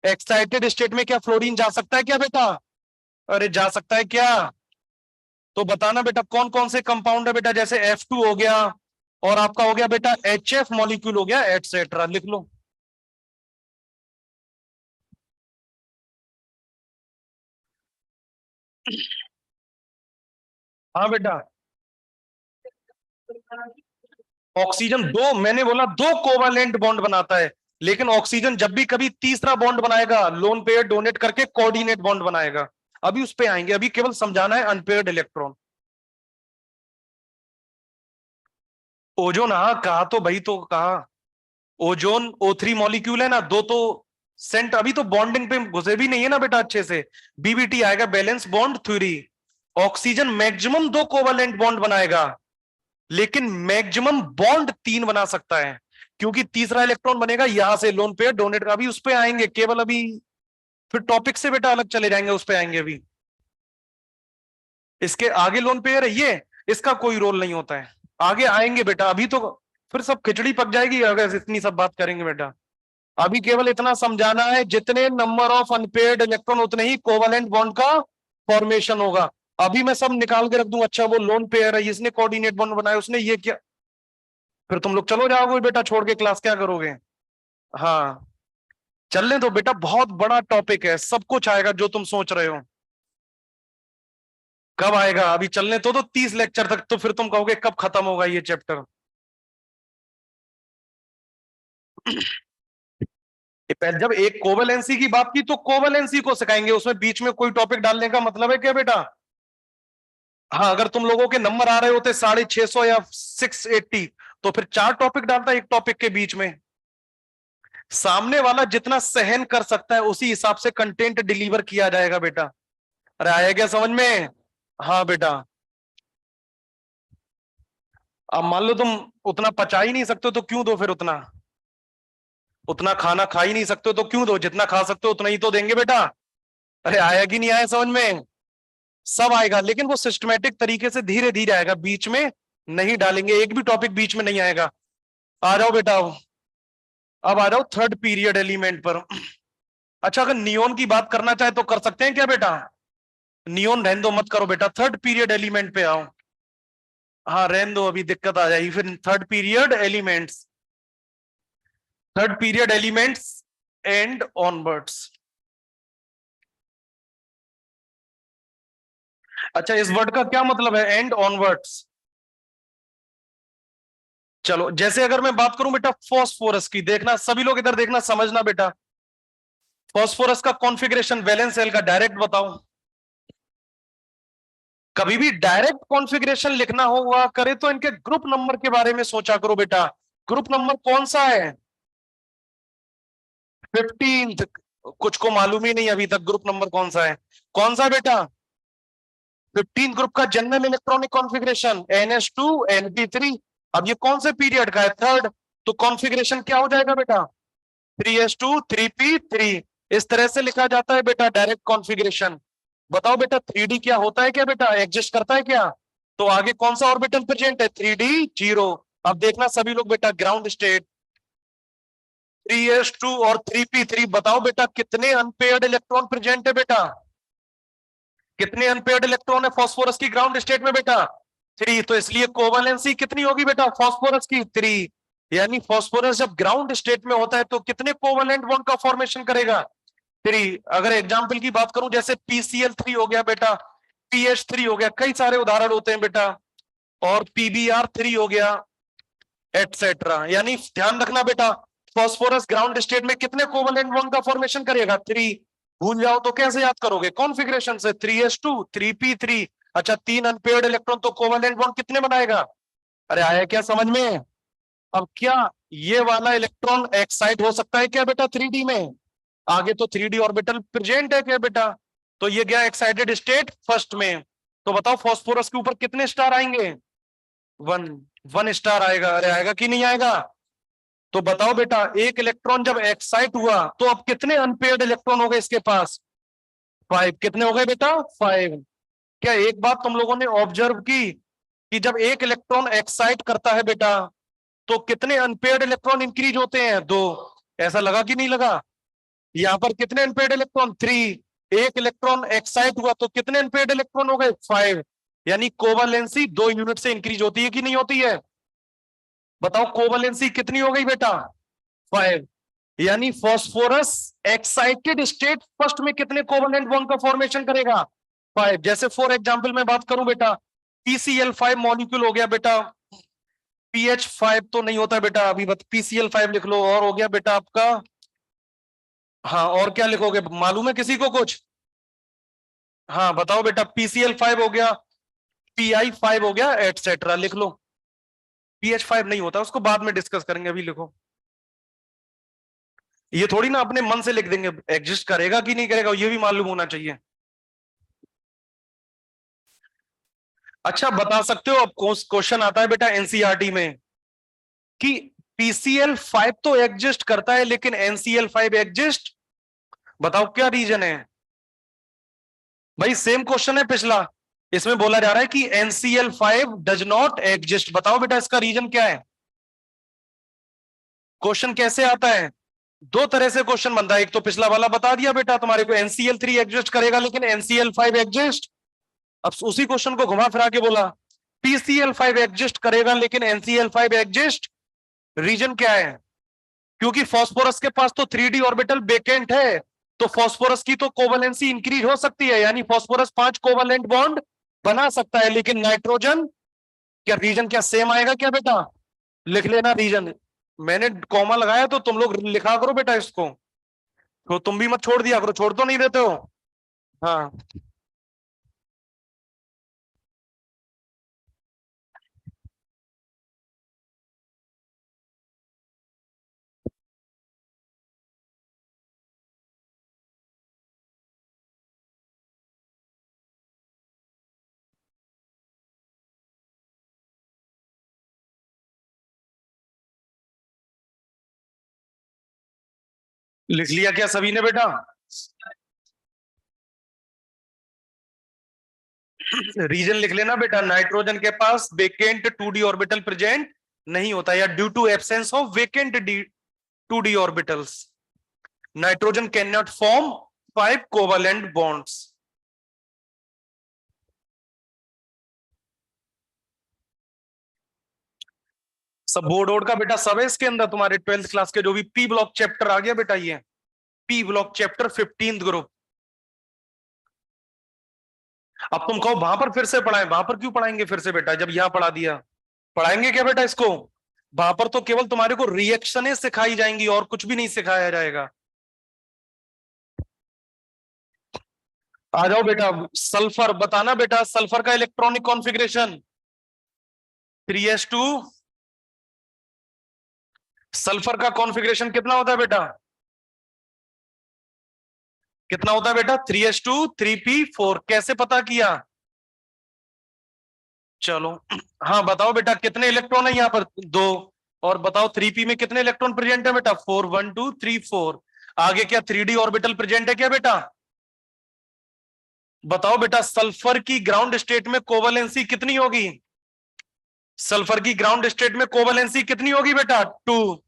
एक्साइटेड स्टेट में क्या फ्लोरीन जा सकता है क्या बेटा? अरे जा सकता है क्या? तो बताना बेटा कौन कौन से कंपाउंड है बेटा, जैसे F2 हो गया और आपका हो गया बेटा HF मॉलिक्यूल हो गया, एटसेट्रा। लिख लो। हाँ बेटा, ऑक्सीजन दो, मैंने बोला दो कोवालेंट बॉन्ड बनाता है, लेकिन ऑक्सीजन जब भी कभी तीसरा बॉन्ड बनाएगा लोन पेयर डोनेट करके कोऑर्डिनेट बॉन्ड बनाएगा। अभी उस पे आएंगे, अभी केवल समझाना है अनपेयर्ड इलेक्ट्रॉन। ओजोन, हाँ कहा तो भाई, तो कहा ओजोन O3 मॉलिक्यूल है ना, दो तो सेंट, अभी तो बॉन्डिंग पे घुसे भी नहीं है ना बेटा अच्छे से। बीबीटी आएगा, valence bond theory. Oxygen maximum दो कोवलेंट बॉन्ड बनाएगा, लेकिन मैक्सिमम बॉन्ड तीन बना सकता है, क्योंकि तीसरा इलेक्ट्रॉन बनेगा यहां से लोन पेयर डोनेट का। अभी उस पे आएंगे, केवल अभी फिर टॉपिक से बेटा अलग चले जाएंगे, उस पे आएंगे अभी। इसके आगे लोन पेयर है ये, इसका कोई रोल नहीं होता है, आगे आएंगे बेटा। अभी तो फिर सब खिचड़ी पक जाएगी अगर इतनी सब बात करेंगे बेटा। अभी केवल इतना समझाना है, जितने नंबर ऑफ अनपेयर्ड इलेक्ट्रॉन उतने ही कोवलेंट बॉन्ड का फॉर्मेशन होगा। अभी मैं सब निकाल के रख दूं, अच्छा वो लोन पेयर है, इसने कोऑर्डिनेट बॉन्ड बनाया, उसने ये क्या, फिर तुम लोग चलो जाओगे बेटा छोड़ के क्लास, क्या करोगे। हाँ, चलने दो बेटा, बहुत बड़ा टॉपिक है, सब कुछ आएगा जो तुम सोच रहे हो। कब आएगा, अभी चलने तो 30 लेक्चर तक, तो फिर तुम कहोगे कब खत्म होगा ये चैप्टर। जब एक कोवलेंसी की बात की तो कोवलेंसी को सिखाएंगे, उसमें बीच में कोई टॉपिक डालने का मतलब है क्या बेटा। हाँ, अगर तुम लोगों के नंबर आ रहे होते 650 या 680, तो फिर चार टॉपिक डालता एक टॉपिक के बीच में। सामने वाला जितना सहन कर सकता है उसी हिसाब से कंटेंट डिलीवर किया जाएगा बेटा। अरे आया क्या समझ में। हाँ बेटा, अब मान लो तुम उतना पचा ही नहीं सकते तो क्यों दो फिर उतना, उतना खाना खा ही नहीं सकते तो क्यों दो, जितना खा सकते हो उतना ही तो देंगे बेटा। अरे आया कि नहीं आया समझ में। सब आएगा, लेकिन वो सिस्टमेटिक तरीके से धीरे धीरे आएगा, बीच में नहीं डालेंगे, एक भी टॉपिक बीच में नहीं आएगा। आ जाओ बेटा, अब आ जाओ थर्ड पीरियड एलिमेंट पर। अच्छा, अगर नियोन की बात करना चाहे तो कर सकते हैं क्या बेटा। नियोन रहने दो, मत करो बेटा, थर्ड पीरियड एलिमेंट पे आओ। हाँ रहने दो, अभी दिक्कत आ जाएगी फिर। Third period elements, third period elements and onwards. अच्छा, इस वर्ड का क्या मतलब है एंड ऑनवर्ड्स। चलो, जैसे अगर मैं बात करूं बेटा फॉस्फोरस की, देखना सभी लोग इधर देखना, समझना बेटा। फॉस्फोरस का कॉन्फ़िगरेशन वैलेंस सेल का डायरेक्ट बताओ। कभी भी डायरेक्ट कॉन्फ़िगरेशन लिखना हुआ करे तो इनके ग्रुप नंबर के बारे में सोचा करो बेटा। ग्रुप नंबर कौन सा है, 15th। कुछ को मालूम ही नहीं अभी तक ग्रुप नंबर कौन सा है। कौन सा बेटा, 15 ग्रुप का general electronic configuration NH2 NP3। अब ये कौन से पीरियड का है, थर्ड, तो कॉन्फ़िगरेशन क्या हो जाएगा बेटा, 3s2 3p3। इस तरह से लिखा जाता है बेटा डायरेक्ट कॉन्फ़िगरेशन। बताओ बेटा 3d क्या होता है क्या बेटा, एग्जिस्ट करता है क्या। तो आगे कौन सा ऑर्बिटल प्रेजेंट है, 3d0। अब देखना सभी लोग बेटा, ग्राउंड स्टेट 3s2 और 3p3। बताओ बेटा कितने अनपेयर्ड इलेक्ट्रॉन प्रेजेंट है बेटा, कितने अनपेयर्ड इलेक्ट्रॉन है फॉस्फोरस की ग्राउंड स्टेट में बेटा, 3। तो इसलिए कोवलेंसी कितनी होगी बेटा फॉस्फोरस की, 3। यानी फॉस्फोरस जब ग्राउंड स्टेट में होता है तो कितने कोवलेंट बॉन्ड का फॉर्मेशन करेगा, 3। अगर एग्जाम्पल की बात करूं, जैसे PCl3 हो गया बेटा, PH3 हो गया, कई सारे उदाहरण होते हैं बेटा, और PBr3 हो गया, एटसेट्रा। यानी ध्यान रखना बेटा, फॉस्फोरस ग्राउंड स्टेट में कितने कोवलेंट बॉन्ड का फॉर्मेशन करेगा, 3। भूल जाओ तो कैसे याद करोगे, कॉन्फ़िगरेशन से, 3s2 3p3। अच्छा, 3 अनपेयर्ड इलेक्ट्रॉन, तो कोवलेंट बॉन्ड कितने बनाएगा। अरे आया क्या समझ में। अब क्या ये वाला इलेक्ट्रॉन एक्साइट हो सकता है क्या बेटा 3d में, आगे तो 3d ऑर्बिटल प्रेजेंट है क्या बेटा। तो ये गया एक्साइटेड स्टेट फर्स्ट में। तो बताओ फॉस्फोरस के ऊपर कितने स्टार आएंगे, 1, 1 स्टार आएगा। अरे आएगा कि नहीं आएगा। तो बताओ बेटा, एक इलेक्ट्रॉन जब एक्साइट हुआ तो अब कितने अनपेयर्ड इलेक्ट्रॉन हो गए इसके पास, 5। कितने हो गए बेटा, 5। क्या एक बात तुम लोगों ने ऑब्जर्व की कि जब एक इलेक्ट्रॉन एक्साइट करता है बेटा तो कितने अनपेयर्ड इलेक्ट्रॉन इंक्रीज होते हैं, 2। ऐसा लगा कि नहीं लगा। यहां पर कितने अनपेयर्ड इलेक्ट्रॉन, 3। एक इलेक्ट्रॉन एक्साइट हुआ तो कितने अनपेयर्ड इलेक्ट्रॉन हो गए, 5। यानी कोवलेंसी 2 यूनिट से इंक्रीज होती है कि नहीं होती है। बताओ कोवलेंसी कितनी हो गई बेटा, 5। यानी फॉस्फोरस एक्साइटेड स्टेट फर्स्ट में कितने कोवलेंट बॉन्ड का फॉर्मेशन करेगा, 5, जैसे फॉर एग्जाम्पल मैं बात करूं बेटा, PCl5 मॉलिक्यूल हो गया बेटा, PH5 तो नहीं होता बेटा, अभी बत PCl5 लिख लो, और हो गया बेटा आपका, हाँ और क्या लिखोगे, मालूम है किसी को कुछ? हाँ बताओ बेटा, PCl5 हो गया, PI5 हो गया, एटसेट्रा, लिख लो। PH5 नहीं होता, उसको बाद में डिस्कस करेंगे, अभी लिखो। ये थोड़ी ना अपने मन से लिख देंगे, एग्जिस्ट करेगा कि नहीं करेगा ये भी मालूम होना चाहिए। अच्छा बता सकते हो, अब क्वेश्चन आता है बेटा एनसीईआरटी में कि PCl5 तो एग्जिस्ट करता है लेकिन NCl5 एग्जिस्ट, बताओ क्या रीजन है? भाई सेम क्वेश्चन है पिछला, इसमें बोला जा रहा है कि NCl5 डज नॉट एग्जिस्ट, बताओ बेटा इसका रीजन क्या है? क्वेश्चन कैसे आता है? दो तरह से क्वेश्चन बनता है, एक तो पिछला वाला बता दिया बेटा तुम्हारे को, NCl3 एग्जिस्ट करेगा लेकिन NCl5 एग्जिस्ट। अब उसी क्वेश्चन को घुमा फिरा के बोला PCl5 एग्जिस्ट करेगा लेकिन NCl5 एग्जिस्ट, रीजन क्या है? क्योंकि फास्फोरस के पास तो 3D ऑर्बिटल वेकेंट है, तो फास्फोरस की तो कोवलेंसी इंक्रीज हो सकती है, यानी फास्फोरस 5 कोवलेंट बॉन्ड बना सकता है, लेकिन नाइट्रोजन, क्या रीजन क्या सेम आएगा क्या बेटा? लिख लेना रीजन, मैंने कॉमा लगाया तो तुम लोग लिखा करो बेटा इसको, तो तुम भी मत छोड़ दिया करो, छोड़ तो नहीं देते हो? हाँ लिख लिया क्या सभी ने बेटा? रीजन लिख लेना बेटा, नाइट्रोजन के पास वेकेंट 2D ऑर्बिटल प्रेजेंट नहीं होता, या due to absence of vacant 2D orbitals nitrogen can not form 5 covalent bonds. सब बोर्ड वोर्ड का बेटा सब है इसके अंदर, तुम्हारे 12th क्लास के जो भी पी ब्लॉक चैप्टर आ गया बेटा, ये P block chapter 15th group. अब तुम कहो वहां पर फिर से पढ़ाएं, वहां पर क्यों पढ़ाएंगे फिर से बेटा, जब यहां पढ़ा दिया? पढ़ाएंगे क्या बेटा इसको? वहां पर तो केवल तुम्हारे को रिएक्शनें सिखाई जाएंगी और कुछ भी नहीं सिखाया जाएगा। आ जाओ बेटा, सल्फर बताना बेटा, सल्फर का इलेक्ट्रॉनिक कॉन्फ़िगरेशन 3s2, सल्फर का कॉन्फ़िगरेशन कितना होता है बेटा? कितना होता है बेटा? 3s2 3p4, कैसे पता किया? चलो हाँ बताओ बेटा, कितने इलेक्ट्रॉन है यहाँ पर? दो। और बताओ 3p में कितने इलेक्ट्रॉन प्रेजेंट है बेटा? 4, 1 2 3 4। आगे क्या 3D ऑर्बिटल प्रेजेंट है क्या बेटा? बताओ बेटा, सल्फर की ग्राउंड स्टेट में कोवलेंसी कितनी होगी? सल्फर की ग्राउंड स्टेट में कोवलेंसी कितनी होगी बेटा? 2।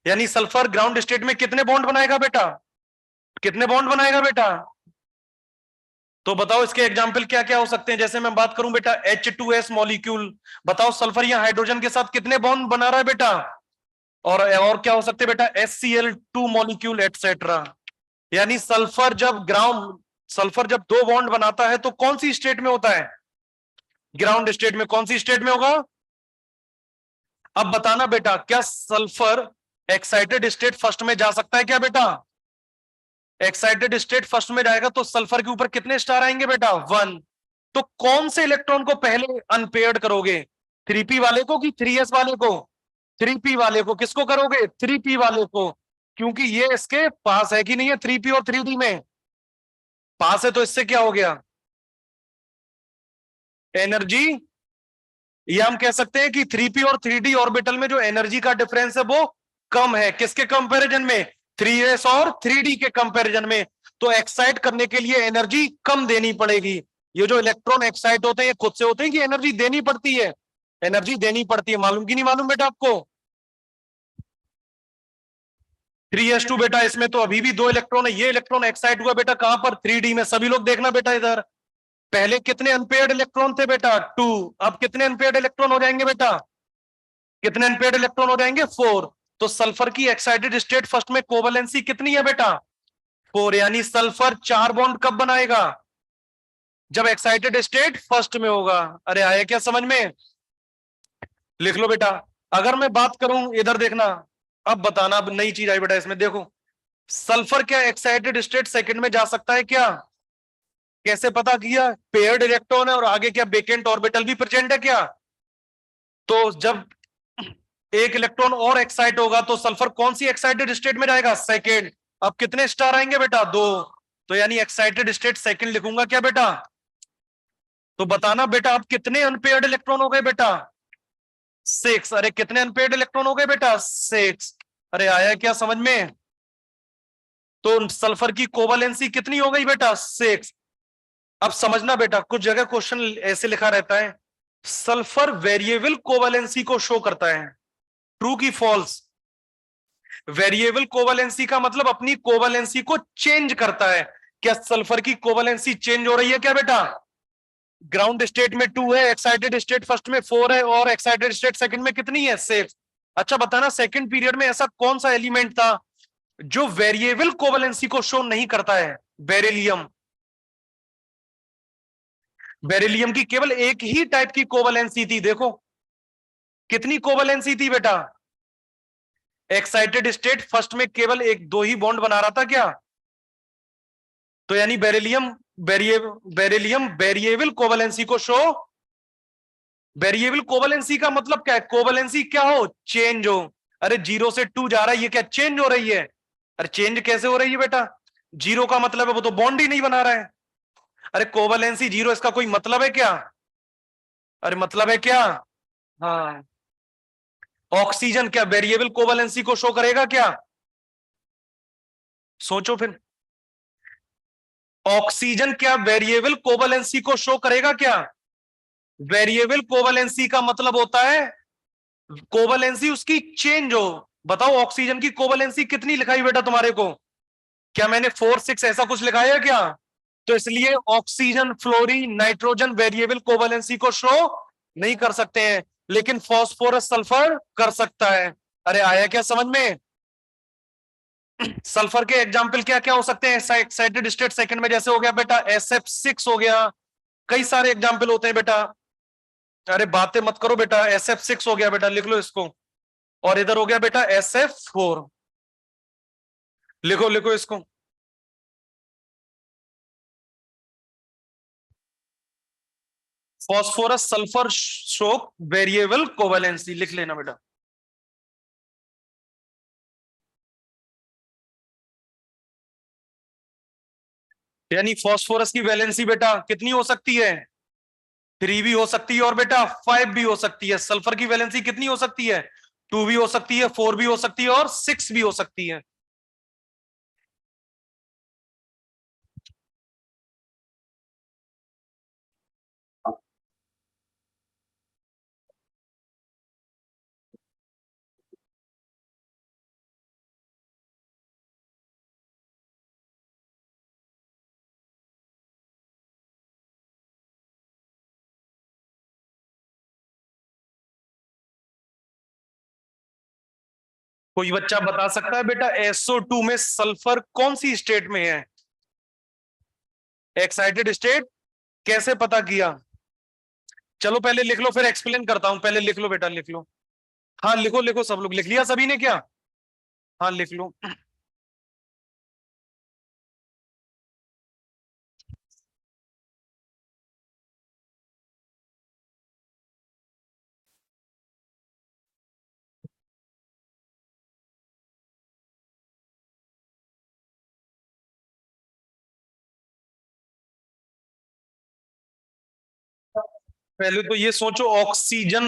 यानी सल्फर ग्राउंड स्टेट में कितने बॉन्ड बनाएगा बेटा? कितने बॉन्ड बनाएगा बेटा? तो बताओ इसके एग्जाम्पल क्या क्या हो सकते हैं, जैसे मैं बात करूं बेटा H2S मॉलिक्यूल, बताओ सल्फर या हाइड्रोजन के साथ कितने बॉन्ड बना रहा है बेटा? और क्या हो सकते हैं बेटा? HCl2 molecule etcetera. यानी सल्फर जब दो बॉन्ड बनाता है तो कौन सी स्टेट में होता है? ग्राउंड स्टेट में। कौन सी स्टेट में होगा? अब बताना बेटा, क्या सल्फर एक्साइटेड स्टेट फर्स्ट में जा सकता है क्या बेटा? एक्साइटेड स्टेट फर्स्ट में जाएगा तो सल्फर के ऊपर कितने स्टार आएंगे बेटा? 1। तो कौन से इलेक्ट्रॉन को पहले अनपेयर्ड करोगे? 3p वाले को कि 3s वाले को? 3p वाले को। किसको करोगे? 3p वाले को, क्योंकि ये इसके पास है कि नहीं है 3p और 3d में? पास है, तो इससे क्या हो गया? एनर्जी, ये हम कह सकते हैं कि 3p और 3d ऑर्बिटल में जो एनर्जी का डिफरेंस है वो कम है, किसके कंपैरिजन में? 3s और 3d के कंपैरिजन में। तो एक्साइट करने के लिए एनर्जी कम देनी पड़ेगी। ये जो इलेक्ट्रॉन एक्साइट होते हैं ये खुद से होते हैं कि एनर्जी देनी पड़ती है? एनर्जी देनी पड़ती है, मालूम कि नहीं मालूम बेटा आपको? 3s2 बेटा, इसमें तो अभी भी दो इलेक्ट्रॉन है, ये इलेक्ट्रॉन एक्साइट हुआ बेटा कहां पर? 3d में। सभी लोग देखना बेटा इधर, पहले कितने अनपेयर्ड इलेक्ट्रॉन थे बेटा? 2। अब कितने अनपेयर्ड इलेक्ट्रॉन हो जाएंगे बेटा? कितने अनपेयर्ड इलेक्ट्रॉन हो जाएंगे? 4। तो सल्फर की एक्साइटेड स्टेट फर्स्ट में कोवलेंसी कितनी है बेटा? 4। यानी सल्फर 4 बॉन्ड कब बनाएगा? जब एक्साइटेड स्टेट फर्स्ट में होगा। अरे आया क्या समझ में? लिख लो बेटा। अगर मैं बात करूं, इधर देखना, अब बताना, अब नई चीज आई बेटा इसमें, देखो सल्फर क्या एक्साइटेड स्टेट सेकंड में जा सकता है क्या? कैसे पता किया? पेयर्ड इलेक्ट्रॉन है और आगे क्या वेकेंट ऑर्बिटल भी प्रेजेंट है क्या? तो जब एक इलेक्ट्रॉन और एक्साइट होगा तो सल्फर कौन सी एक्साइटेड स्टेट में जाएगा? सेकेंड। अब कितने स्टार आएंगे बेटा? 2। तो यानी एक्साइटेड स्टेट सेकंड लिखूंगा क्या बेटा? तो बताना बेटा अब कितने अनपेयर्ड इलेक्ट्रॉन हो गए बेटा? 6। अरे कितने अनपेयर्ड इलेक्ट्रॉन हो गए बेटा? 6। अरे आया क्या समझ में? तो सल्फर की कोवलेंसी कितनी हो गई बेटा? 6। अब समझना बेटा, कुछ जगह क्वेश्चन ऐसे लिखा रहता है, सल्फर वेरिएबल कोवलेंसी को शो करता है। ट्रू की फॉल्स? वेरिएबल कोवलेंसी का मतलब अपनी कोवलेंसी को चेंज करता है। क्या सल्फर की कोवलेंसी चेंज हो रही है क्या बेटा? ग्राउंड स्टेट में 2 है, एक्साइटेड स्टेट फर्स्ट में 4 है, और एक्साइटेड स्टेट सेकंड में कितनी है? 6। अच्छा बताना, सेकंड पीरियड में ऐसा कौन सा एलिमेंट था जो वेरिएबल कोवलेंसी को शो नहीं करता है? बेरिलियम। बेरिलियम की केवल एक ही टाइप की कोवलेंसी थी, देखो कितनी कोवलेंसी थी बेटा? एक्साइटेड स्टेट फर्स्ट में केवल एक दो ही बॉन्ड बना रहा था क्या? तो यानी बेरिलियम वेरिएबल कोवलेंसी को शो। वेरिएबल कोवलेंसी का मतलब क्या है? कोवलेंसी क्या हो? चेंज हो। अरे 0 से 2 जा रहा है, ये क्या चेंज हो रही है? अरे चेंज कैसे हो रही है बेटा? 0 का मतलब है वो तो बॉन्ड ही नहीं बना रहा है। अरे कोवलेंसी 0, इसका कोई मतलब है क्या? अरे मतलब है क्या? हाँ। ऑक्सीजन क्या वेरिएबल कोवलेंसी को शो करेगा क्या? सोचो फिर। ऑक्सीजन क्या वेरिएबल कोवलेंसी को शो करेगा क्या? वेरिएबल कोवलेंसी का मतलब होता है कोवलेंसी उसकी चेंज हो। बताओ ऑक्सीजन की कोवलेंसी कितनी लिखाई बेटा तुम्हारे को? क्या मैंने 4 6 ऐसा कुछ लिखाया है क्या? तो इसलिए ऑक्सीजन फ्लोरीन नाइट्रोजन वेरिएबल कोवलेंसी को शो नहीं कर सकते हैं, लेकिन फास्फोरस सल्फर कर सकता है। अरे आया क्या समझ में? सल्फर के एग्जाम्पल क्या क्या हो सकते हैं एक्साइटेड स्टेट सेकंड में? जैसे हो गया बेटा SF6 हो गया, कई सारे एग्जाम्पल होते हैं बेटा। अरे बातें मत करो बेटा, SF6 हो गया बेटा, लिख लो इसको। और इधर हो गया बेटा SF4, लिखो लिखो इसको। फॉस्फोरस सल्फर शोक वेरिएबल कोवलेंसी लिख लेना बेटा। यानी फॉस्फोरस की वैलेंसी बेटा कितनी हो सकती है? 3 भी हो सकती है और बेटा 5 भी हो सकती है। सल्फर की वैलेंसी कितनी हो सकती है? 2 भी हो सकती है, 4 भी हो सकती है और 6 भी हो सकती है। कोई बच्चा बता सकता है बेटा SO2 में सल्फर कौन सी स्टेट में है? Excited state. कैसे पता किया? चलो पहले लिख लो फिर एक्सप्लेन करता हूं, पहले लिख लो बेटा, लिख लो। हाँ लिखो लिखो, सब लोग लिख लिया सभी ने क्या? हाँ लिख लो। पहले तो ये सोचो, ऑक्सीजन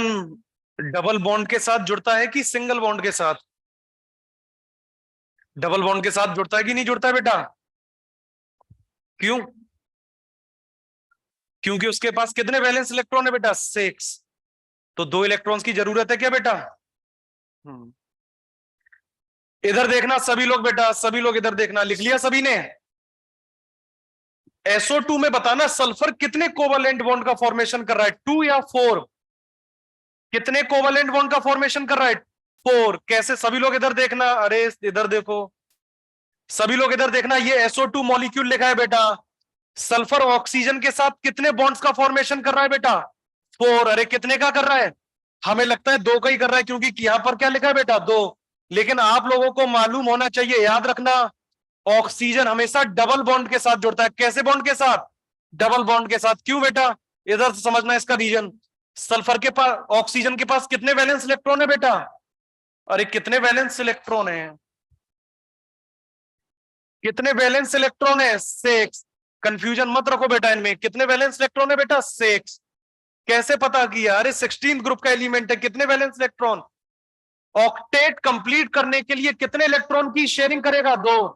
डबल बॉन्ड के साथ जुड़ता है कि सिंगल बॉन्ड के साथ? डबल बॉन्ड के साथ जुड़ता है कि नहीं जुड़ता है बेटा? क्यों? क्योंकि उसके पास कितने वैलेंस इलेक्ट्रॉन है बेटा? 6। तो 2 इलेक्ट्रॉन्स की जरूरत है क्या बेटा? हम्म। इधर देखना सभी लोग बेटा, सभी लोग इधर देखना, लिख लिया सभी ने? SO2 में बताना सल्फर कितने कोवलेंट बॉन्ड का फॉर्मेशन कर रहा है, 2 या 4? कितने कोवलेंट बॉन्ड का फॉर्मेशन कर रहा है? 4। कैसे? सभी लोग इधर देखना, अरे इधर देखो, सभी लोग इधर देखना, ये SO2 मॉलिक्यूल लिखा है बेटा, सल्फर ऑक्सीजन के साथ कितने बॉन्ड्स का फॉर्मेशन कर रहा है बेटा? 4। अरे कितने का कर रहा है? हमें लगता है 2 का ही कर रहा है, क्योंकि यहां पर क्या लिखा है बेटा? 2। लेकिन आप लोगों को मालूम होना चाहिए, याद रखना, ऑक्सीजन हमेशा डबल बॉन्ड के साथ जुड़ता है। कैसे बॉन्ड के साथ? डबल बॉन्ड के साथ। क्यों बेटा? इधर से समझना इसका रीजन। सल्फर के पास, ऑक्सीजन के पास कितने वैलेंस इलेक्ट्रॉन है बेटा? अरे कितने वैलेंस इलेक्ट्रॉन है? कितने वैलेंस इलेक्ट्रॉन है? 6। कंफ्यूजन मत रखो बेटा इनमें। कितने वैलेंस इलेक्ट्रॉन है बेटा? 6। कैसे पता किया? अरे 16 ग्रुप का एलिमेंट है। कितने वैलेंस इलेक्ट्रॉन? ऑक्टेट कंप्लीट करने के लिए कितने इलेक्ट्रॉन की शेयरिंग करेगा? 2।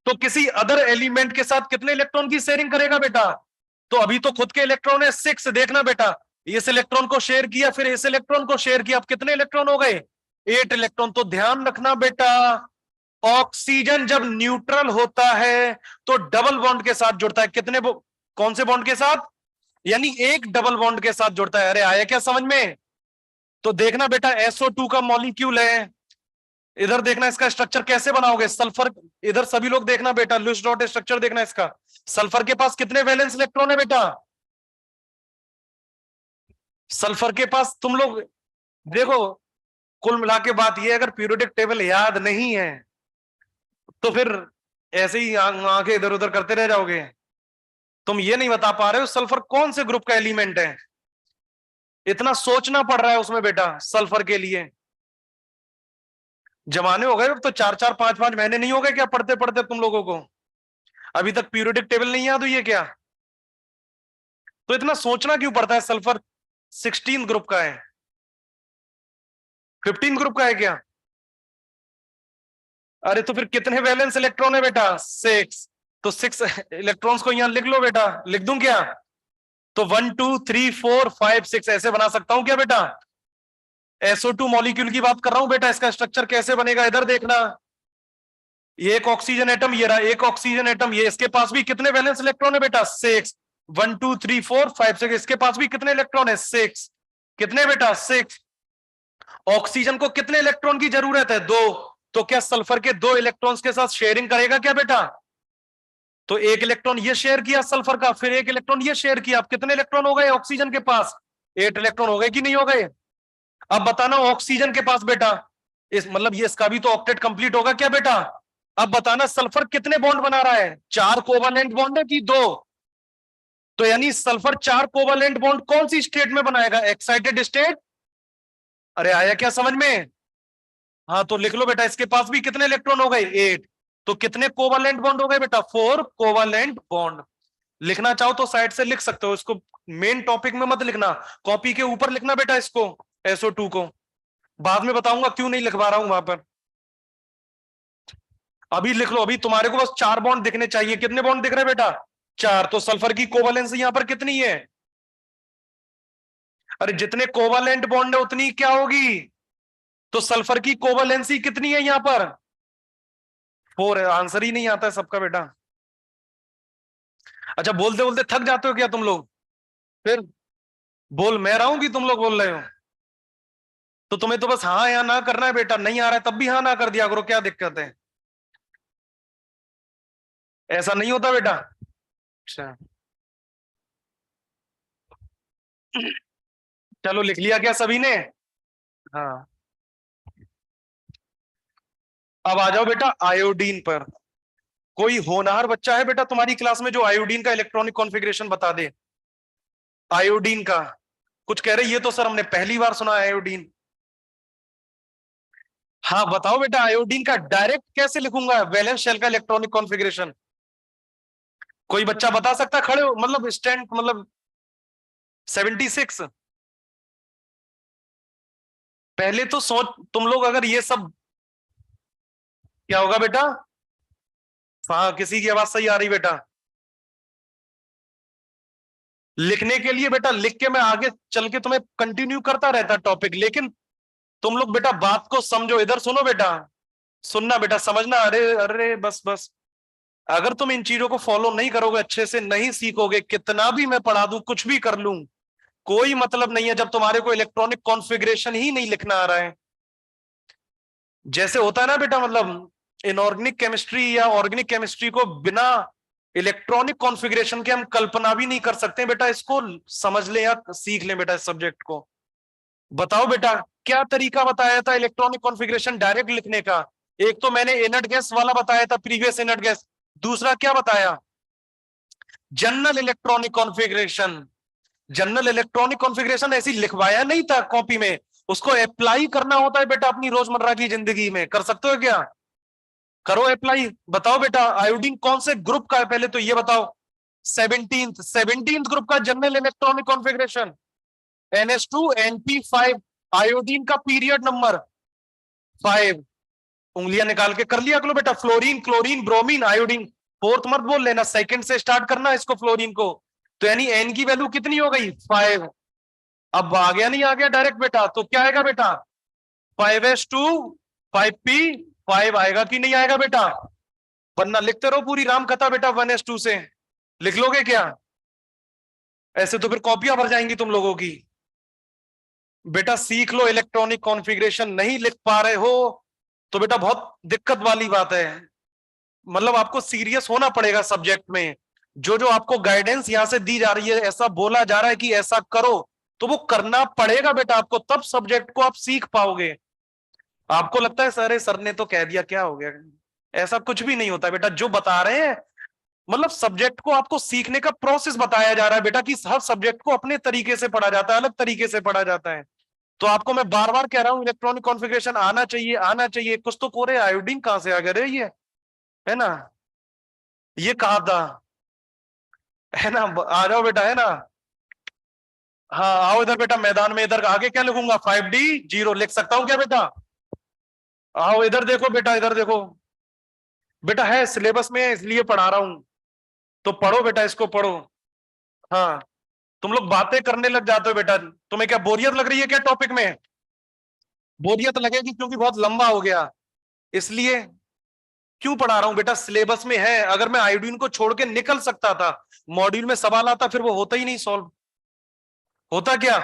तो किसी अदर एलिमेंट के साथ कितने इलेक्ट्रॉन की शेयरिंग करेगा बेटा? तो अभी तो खुद के इलेक्ट्रॉन है 6। देखना बेटा, इस इलेक्ट्रॉन को शेयर किया, फिर इस इलेक्ट्रॉन को शेयर किया, अब कितने इलेक्ट्रॉन हो गए? 8 इलेक्ट्रॉन। तो ध्यान रखना बेटा, ऑक्सीजन जब न्यूट्रल होता है तो डबल बॉन्ड के साथ जुड़ता है। कौन से बॉन्ड के साथ? यानी एक डबल बॉन्ड के साथ जुड़ता है। अरे आया क्या समझ में? तो देखना बेटा, SO2 का मॉलिक्यूल है, इधर देखना इसका स्ट्रक्चर कैसे बनाओगे। सल्फर, इधर सभी लोग देखना बेटा, लुईस डॉट स्ट्रक्चर देखना इसका। सल्फर के पास कितने वैलेंस इलेक्ट्रॉन है बेटा? सल्फर के पास तुम लोग देखो, कुल मिला के बात ये, अगर पीरियोडिक टेबल याद नहीं है तो फिर ऐसे ही आंखें इधर उधर करते रह जाओगे। तुम ये नहीं बता पा रहे हो सल्फर कौन से ग्रुप का एलिमेंट है, इतना सोचना पड़ रहा है उसमें बेटा सल्फर के लिए। जमाने हो गए अब तो, 4-4 5-5 महीने नहीं हो गए क्या पढ़ते पढ़ते तुम लोगों को? अभी तक पीरियोडिक टेबल नहीं याद हुई है क्या? तो इतना सोचना क्यों पड़ता है? सल्फर 16 ग्रुप का है, 15 ग्रुप का है क्या? अरे तो फिर कितने वैलेंस इलेक्ट्रॉन है बेटा? 6। तो 6 इलेक्ट्रॉन्स को यहां लिख लो बेटा। लिख दूं क्या? तो 1 2 3 4 5 6 ऐसे बना सकता हूं क्या बेटा? SO2 मॉलिक्यूल की बात कर रहा हूं बेटा, इसका स्ट्रक्चर कैसे बनेगा इधर देखना। ये एक ऑक्सीजन एटम, ये रहा एक ऑक्सीजन एटम, ये इसके पास भी कितने वैलेंस इलेक्ट्रॉन है बेटा? 6। 1 2 3 4 5 6। इसके पास भी कितने इलेक्ट्रॉन है? 6। कितने बेटा? 6। ऑक्सीजन को कितने इलेक्ट्रॉन की जरूरत है? 2। तो क्या सल्फर के 2 इलेक्ट्रॉन्स के साथ शेयरिंग करेगा क्या बेटा? तो एक इलेक्ट्रॉन ये शेयर किया सल्फर का, फिर एक इलेक्ट्रॉन ये शेयर किया, अब कितने इलेक्ट्रॉन हो गए ऑक्सीजन के पास? 8 इलेक्ट्रॉन हो गए कि नहीं हो गए? अब बताना ऑक्सीजन के पास बेटा, इस मतलब ये इसका भी तो ऑक्टेट कंप्लीट होगा क्या बेटा? अब बताना सल्फर कितने बॉन्ड बना रहा है? 4 कोवैलेंट बॉन्ड है कि 2? तो यानी सल्फर 4 कोवैलेंट बॉन्ड कौन सी स्टेट में बनाएगा? Excited state. अरे आया क्या समझ में? हाँ तो लिख लो बेटा, इसके पास भी कितने इलेक्ट्रॉन हो गए? 8। तो कितने कोवैलेंट बॉन्ड हो गए बेटा? 4 कोवैलेंट बॉन्ड। लिखना चाहो तो साइड से लिख सकते हो इसको, मेन टॉपिक में मत लिखना, कॉपी के ऊपर लिखना बेटा इसको, SO2 को। बाद में बताऊंगा क्यों नहीं लिखवा रहा हूं वहां पर। अभी लिख लो, अभी तुम्हारे को बस 4 बॉन्ड दिखने चाहिए। कितने बॉन्ड दिख रहे बेटा? 4। तो सल्फर की कोवैलेंस यहां पर कितनी है? अरे जितने कोवैलेंट बॉन्ड है उतनी क्या होगी? तो सल्फर की कोवैलेंसी कितनी है यहां पर? 4 है। आंसर ही नहीं आता है सबका बेटा। अच्छा बोलते बोलते थक जाते हो क्या तुम लोग? फिर बोल मैं रहा हूं कि तुम लोग बोल रहे हो? तो तुम्हें तो बस हाँ या ना करना है बेटा, नहीं आ रहा है तब भी हाँ ना कर दिया करो, क्या दिक्कत है? ऐसा नहीं होता बेटा। अच्छा चलो लिख लिया क्या सभी ने? हाँ अब आ जाओ बेटा आयोडीन पर। कोई होनहार बच्चा है बेटा तुम्हारी क्लास में जो आयोडीन का इलेक्ट्रॉनिक कॉन्फ़िगरेशन बता दे? आयोडीन का कुछ कह रहे, ये तो सर हमने पहली बार सुना है आयोडीन। हाँ बताओ बेटा, आयोडीन का डायरेक्ट कैसे लिखूंगा वैलेंस शेल का इलेक्ट्रॉनिक कॉन्फ़िगरेशन? कोई बच्चा बता सकता है? खड़े हो मतलब स्टैंड, मतलब 76। पहले तो सोच तुम लोग, अगर ये सब क्या होगा बेटा? हाँ किसी की आवाज सही आ रही बेटा। लिखने के लिए बेटा लिख के मैं आगे चल के तुम्हें कंटिन्यू करता रहता टॉपिक, लेकिन तुम लोग बेटा बात को समझो, इधर सुनो बेटा, सुनना बेटा समझना। अरे अरे बस बस, अगर तुम इन चीजों को फॉलो नहीं करोगे, अच्छे से नहीं सीखोगे, कितना भी मैं पढ़ा दूं, कुछ भी कर लूं, कोई मतलब नहीं है जब तुम्हारे को इलेक्ट्रॉनिक कॉन्फ़िगरेशन ही नहीं लिखना आ रहा है। जैसे होता है ना बेटा, मतलब इनऑर्गेनिक केमिस्ट्री या ऑर्गेनिक केमिस्ट्री को बिना इलेक्ट्रॉनिक कॉन्फ़िगरेशन की हम कल्पना भी नहीं कर सकते बेटा, इसको समझ ले या सीख ले बेटा इस सब्जेक्ट को। बताओ बेटा क्या तरीका बताया था इलेक्ट्रॉनिक कॉन्फ़िगरेशन डायरेक्ट लिखने का? एक तो मैंने इनर्ट गैस वाला बताया था, प्रीवियस इनर्ट गैस। दूसरा क्या बताया? General electronic configuration. General electronic configuration ऐसी लिखवाया नहीं था कॉपी में, उसको अप्लाई करना होता है बेटा अपनी रोजमर्रा की जिंदगी में। कर सकते हो क्या? करो अप्लाई। बताओ बेटा आयोडीन कौन से ग्रुप का है, पहले तो ये बताओ। 17th ग्रुप का general electronic configuration NH2 NP5। Iodine का पीरियड नंबर 5। उंगलियां निकाल के कर लिया करो बेटा। Fluorine, chlorine, bromine, iodine. Fourth मत बोल लेना, सेकंड से स्टार्ट करना इसको फ्लोरीन को। तो यानी एन की वैल्यू कितनी हो गई? 5। अब आ गया नहीं आ गया डायरेक्ट बेटा, तो क्या आएगा बेटा? 5s2 5p5 आएगा कि नहीं आएगा बेटा? वरना लिखते रहो पूरी राम कथा बेटा 1s2 से। लिख लोगे क्या? ऐसे तो फिर कॉपियां भर जाएंगी तुम लोगों की। बेटा सीख लो इलेक्ट्रॉनिक कॉन्फ़िगरेशन। नहीं लिख पा रहे हो तो बेटा बहुत दिक्कत वाली बात है। मतलब आपको सीरियस होना पड़ेगा सब्जेक्ट में। जो जो आपको गाइडेंस यहां से दी जा रही है, ऐसा बोला जा रहा है कि ऐसा करो, तो वो करना पड़ेगा बेटा आपको, तब सब्जेक्ट को आप सीख पाओगे। आपको लगता है सर ने तो कह दिया क्या हो गया? ऐसा कुछ भी नहीं होता बेटा। जो बता रहे हैं मतलब सब्जेक्ट को आपको सीखने का प्रोसेस बताया जा रहा है बेटा, कि हर सब्जेक्ट को अपने तरीके से पढ़ा जाता है, अलग तरीके से पढ़ा जाता है। तो आपको मैं बार बार कह रहा हूं इलेक्ट्रॉनिक कॉन्फ़िगरेशन आना चाहिए, आना चाहिए। कुछ तो कोरे आयोडीन कहां से आ गया रे ये, है ना? ये कहा था, है ना? आ जाओ बेटा, है ना? हाँ आओ इधर बेटा मैदान में। इधर आगे क्या लिखूंगा? 5D0 लिख सकता हूं क्या बेटा? आओ इधर देखो बेटा, इधर देखो बेटा, है सिलेबस में है इसलिए पढ़ा रहा हूं। तो पढ़ो बेटा, इसको पढ़ो। हाँ तुम लोग बातें करने लग जाते हो बेटा। तुम्हें क्या बोरियत लग रही है क्या टॉपिक में? बोरियत लगेगी क्योंकि बहुत लंबा हो गया, इसलिए क्यों पढ़ा रहा हूं बेटा। सिलेबस में है। अगर मैं आयोडीन को छोड़ के निकल सकता था, मॉड्यूल में सवाल आता, फिर वो होता ही नहीं सॉल्व। होता क्या?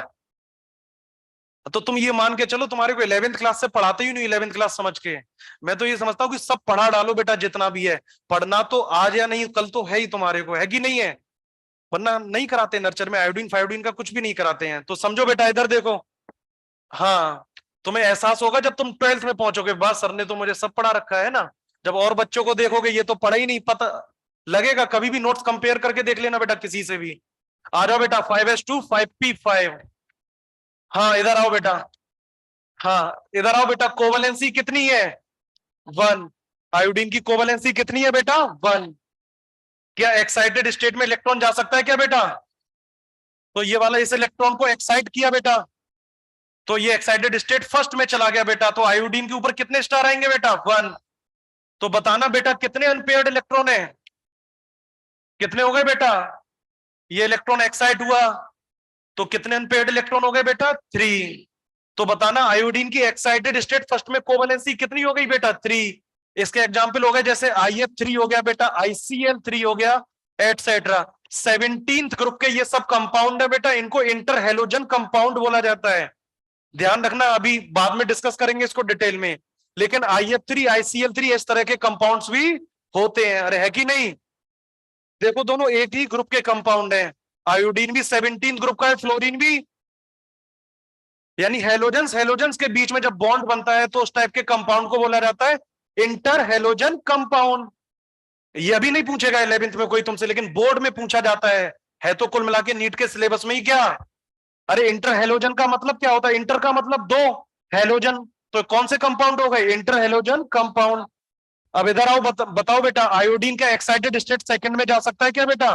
तो तुम ये मान के चलो तुम्हारे को 11th क्लास से पढ़ाते ही नहीं, 11th क्लास समझ के। मैं तो ये समझता हूँ कि सब पढ़ा डालो बेटा जितना भी है। पढ़ना तो आज या नहीं कल तो है ही तुम्हारे को, है कि नहीं है? वरना नहीं कराते नर्चर में आयोडीन फायोडीन का कुछ भी नहीं कराते हैं। तो समझो बेटा, इधर देखो। हाँ तुम्हें एहसास होगा जब तुम 12th में पहुंचोगे, बस सर ने तो मुझे सब पढ़ा रखा है ना। जब और बच्चों को देखोगे ये तो पढ़ा ही नहीं, पता लगेगा। कभी भी नोट्स कंपेयर करके देख लेना बेटा किसी से भी। आ जाओ बेटा 5s2 5p5। हाँ इधर आओ बेटा। हाँ इधर आओ बेटा। कोवलेंसी कितनी है? 1। आयोडीन की कोवलेंसी कितनी है बेटा? 1। क्या एक्साइटेड स्टेट में इलेक्ट्रॉन जा सकता है क्या बेटा? तो ये वाला इस इलेक्ट्रॉन को एक्साइट किया बेटा, तो ये एक्साइटेड स्टेट फर्स्ट में चला गया बेटा। तो आयोडीन के ऊपर कितने स्टार आएंगे बेटा? 1। तो बताना बेटा कितने अनपेयर्ड इलेक्ट्रॉन है? कितने हो गए बेटा? ये इलेक्ट्रॉन एक्साइट हुआ तो कितने अनपेयर्ड इलेक्ट्रॉन हो गए बेटा? 3। तो बताना आयोडीन की एक्साइटेड स्टेट फर्स्ट में कोवलेंसी कितनी हो गई बेटा? 3। इसके एग्जाम्पल हो गए जैसे IF3 हो गया बेटा, ICL3 हो गया, एटसेट्रा। 17th ग्रुप के ये सब कंपाउंड है बेटा, इनको इंटर हेलोजन कंपाउंड बोला जाता है। ध्यान रखना, अभी बाद में डिस्कस करेंगे इसको डिटेल में। लेकिन IF3 ICL3 इस तरह के कंपाउंड्स भी होते हैं। अरे है कि नहीं? देखो दोनों एक ही ग्रुप के कंपाउंड हैं। आयोडीन भी 17th ग्रुप का है, फ्लोरीन भी। यानी हेलोजेंस हेलोजेंस के बीच में जब बॉन्ड बनता है तो उस टाइप के कंपाउंड को बोला जाता है इंटर हेलोजन कंपाउंड। ये अभी नहीं पूछेगा 11th में कोई तुमसे, लेकिन बोर्ड में पूछा जाता है तो कुल मिला के नीट के सिलेबस में ही क्या। अरे इंटर हेलोजन का मतलब क्या होता है? इंटर का मतलब दो, हेलोजन तो कौन से कंपाउंड हो गए? Inter halogen compound. अब इधर आओ, बताओ बेटा आयोडीन का एक्साइटेड स्टेट सेकंड में जा सकता है क्या बेटा?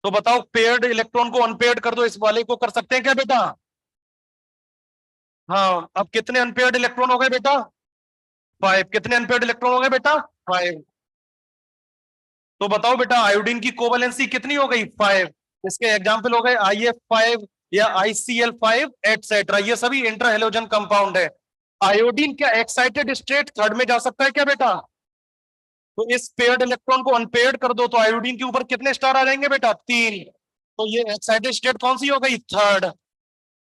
तो बताओ पेयर्ड इलेक्ट्रॉन को अनपेयर्ड कर दो, इस वाले को कर सकते हैं क्या बेटा? हाँ अब कितने अनपेयर्ड इलेक्ट्रॉन हो गए बेटा? 5। कितने अनपेयर्ड इलेक्ट्रॉन हो गए बेटा? 5। तो बताओ बेटा आयोडीन की कोवलेंसी कितनी हो गई? 5। इसके एग्जाम्पल हो गए IF5 या ICL5 एटसेट्रा, ये सभी इंटर हेलोजन कंपाउंड है। आयोडीन क्या एक्साइटेड स्टेट थर्ड में जा सकता है क्या बेटा? तो इस पेयर्ड इलेक्ट्रॉन को अनपेयर्ड कर दो तो आयोडीन के ऊपर कितने स्टार आ जाएंगे बेटा? 3। तो ये एक्साइटेड स्टेट कौन सी हो गई? थर्ड।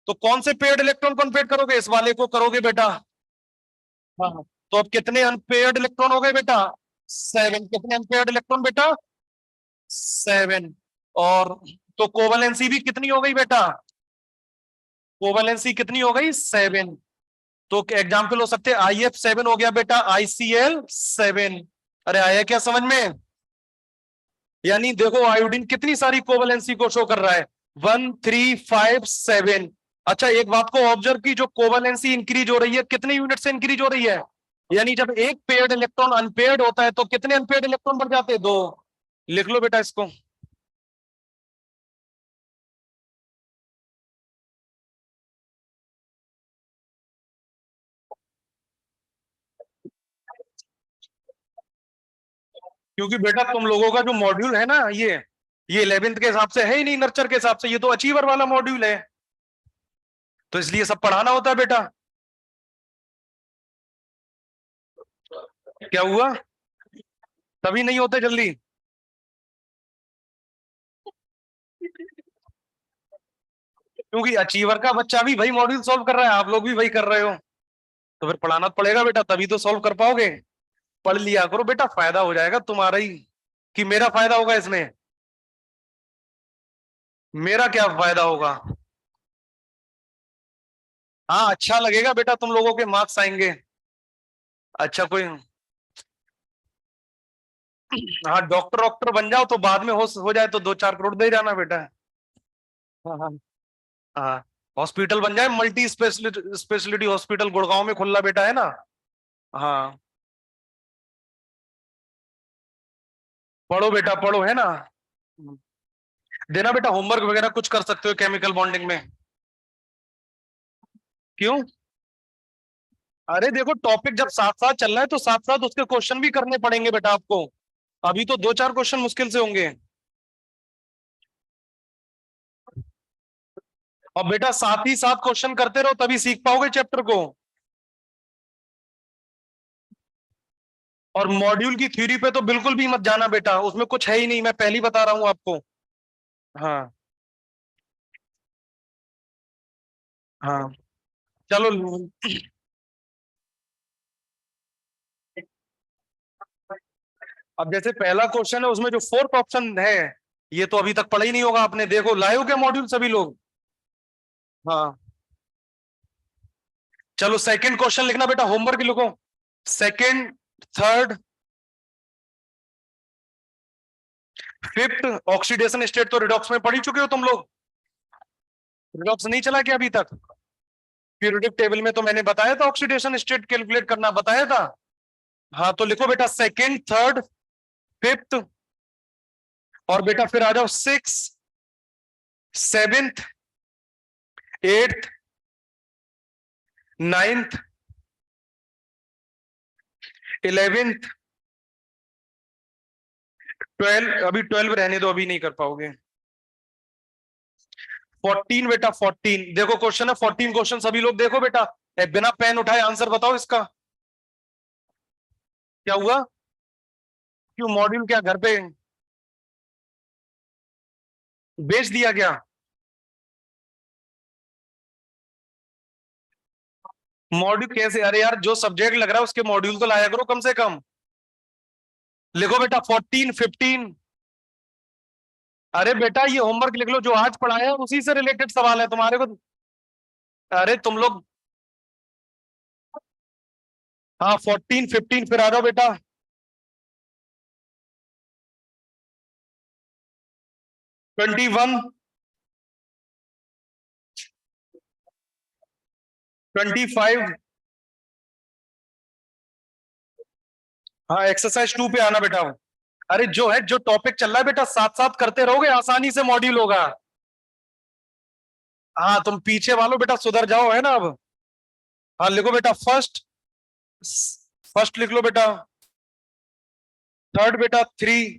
तो कौन से पेयर्ड इलेक्ट्रॉन को अनपेयर्ड करोगे? इस वाले को करोगे बेटा। हाँ तो अब कितने अनपेयर्ड इलेक्ट्रॉन हो गए बेटा? 7 कितने अनपेयर्ड इलेक्ट्रॉन बेटा? 7। और तो कोवैलेंसी भी कितनी हो गई बेटा? कोवैलेंसी कितनी हो गई? 7। तो एग्जाम्पल हो सकते हैं IF7 हो गया बेटा ICl7। अरे आया क्या समझ में? यानी देखो आयोडीन कितनी सारी कोवैलेंसी को शो कर रहा है, 1 3 5 7। अच्छा एक बात को ऑब्जर्व की, जो कोवैलेंसी इंक्रीज हो रही है कितने यूनिट से इंक्रीज हो रही है? यानी जब एक पेयर्ड इलेक्ट्रॉन अनपेयर्ड होता है तो कितने अनपेयर्ड इलेक्ट्रॉन बढ़ जाते हैं? 2। लिख लो बेटा इसको। क्योंकि बेटा तुम लोगों का जो मॉड्यूल है ना, ये 11th के हिसाब से है ही नहीं, नर्चर के हिसाब से ये तो अचीवर वाला मॉड्यूल है, तो इसलिए सब पढ़ाना होता है बेटा। क्या हुआ? तभी नहीं होते जल्दी। क्योंकि अचीवर का बच्चा भी वही मॉड्यूल सॉल्व कर रहा है, आप लोग भी वही कर रहे हो, तो फिर पढ़ाना तो पड़ेगा बेटा, तभी तो सॉल्व कर पाओगे। पढ़ लिया करो बेटा, फायदा हो जाएगा तुम्हारा ही, कि मेरा फायदा होगा इसमें? मेरा क्या फायदा होगा? हाँ अच्छा लगेगा बेटा, तुम लोगों के मार्क्स आएंगे। अच्छा कोई, हाँ डॉक्टर वॉक्टर बन जाओ तो बाद में हो जाए तो 2 4 करोड़ दे जाना बेटा। हाँ हाँ हाँ। हॉस्पिटल बन जाए, multi speciality speciality hospital Gurgaon में खुला बेटा है ना। हाँ पढ़ो बेटा पढ़ो, है ना। देना बेटा होमवर्क वगैरह कुछ कर सकते हो केमिकल बॉन्डिंग में। क्यों? अरे देखो टॉपिक जब साथ साथ चल रहा है तो साथ साथ उसके क्वेश्चन भी करने पड़ेंगे बेटा आपको। अभी तो 2 4 क्वेश्चन मुश्किल से होंगे। और बेटा साथ ही साथ क्वेश्चन करते रहो तभी सीख पाओगे चैप्टर को। और मॉड्यूल की थ्योरी पे तो बिल्कुल भी मत जाना बेटा, उसमें कुछ है ही नहीं, मैं पहले ही बता रहा हूं आपको। हाँ हाँ चलो। अब जैसे पहला क्वेश्चन है उसमें जो फोर्थ ऑप्शन है, ये तो अभी तक पढ़ा ही नहीं होगा आपने, देखो लाए हो क्या मॉड्यूल सभी लोग? हाँ चलो सेकंड क्वेश्चन लिखना बेटा, होमवर्क लिखो। Second, third, fifth oxidation state तो रिडॉक्स में पढ़ ही चुके हो तुम लोग। रिडॉक्स नहीं चला क्या अभी तक? पीरियोडिक टेबल में तो मैंने बताया था ऑक्सीडेशन स्टेट कैलकुलेट करना, बताया था। हाँ तो लिखो बेटा सेकंड, थर्ड, फिफ्थ, और बेटा फिर आ जाओ six, seventh, eighth, ninth, 11th, 12। अभी 12 रहने दो, अभी नहीं कर पाओगे। 14 बेटा 14, देखो क्वेश्चन है 14 क्वेश्चन, सभी लोग देखो बेटा। बिना पेन उठाए आंसर बताओ इसका। क्या हुआ? क्यों मॉड्यूल क्या घर पे बेच दिया क्या? मॉड्यूल कैसे? अरे यार जो सब्जेक्ट लग रहा है उसके मॉड्यूल तो लाया करो कम से कम। लिखो बेटा 14 15। अरे बेटा ये होमवर्क लिख लो, जो आज पढ़ाया है उसी से रिलेटेड सवाल है तुम्हारे को। अरे तुम लोग, हाँ 14 15 फिर आ जाओ बेटा। 21, 25। हाँ एक्सरसाइज 2 पे आना बेटा। अरे जो है, जो टॉपिक चल रहा है बेटा साथ साथ करते रहोगे आसानी से मॉड्यूल होगा। हाँ तुम पीछे वालों बेटा सुधर जाओ, है ना अब। हाँ लिखो बेटा फर्स्ट, फर्स्ट लिख लो बेटा। थर्ड बेटा 3,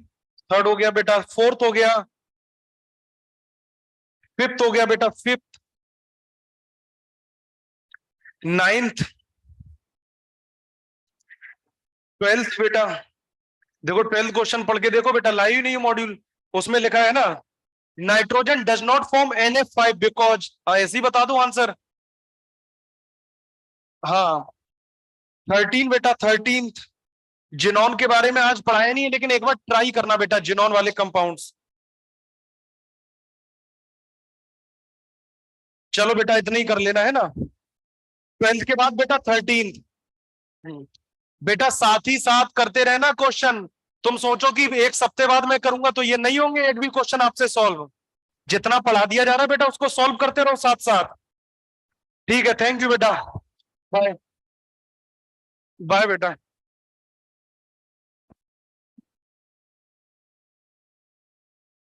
थर्ड हो गया बेटा, फोर्थ हो गया, फिफ्थ हो गया बेटा, फिफ्थ, नाइन्थ, 12th बेटा। देखो 12th क्वेश्चन पढ़ के देखो बेटा, लाई नहीं मॉड्यूल, उसमें लिखा है ना, nitrogen does not form NF5 because, ऐसे ही बता दो आंसर। हाँ 13 बेटा 13th, जिनॉन के बारे में आज पढ़ाया नहीं है, लेकिन एक बार ट्राई करना बेटा, जिनॉन वाले कंपाउंड्स। चलो बेटा इतना ही कर लेना है ना। 12th के बाद बेटा 13th। बेटा साथ ही साथ करते रहना क्वेश्चन। तुम सोचो कि एक सप्ते बाद मैं करूंगा तो ये नहीं होंगे एक भी क्वेश्चन आपसे सॉल्व। जितना पढ़ा दिया जा रहा है बेटा उसको सॉल्व करते रहो साथ साथ। ठीक है, थैंक यू बेटा। बाय। बाय बेटा।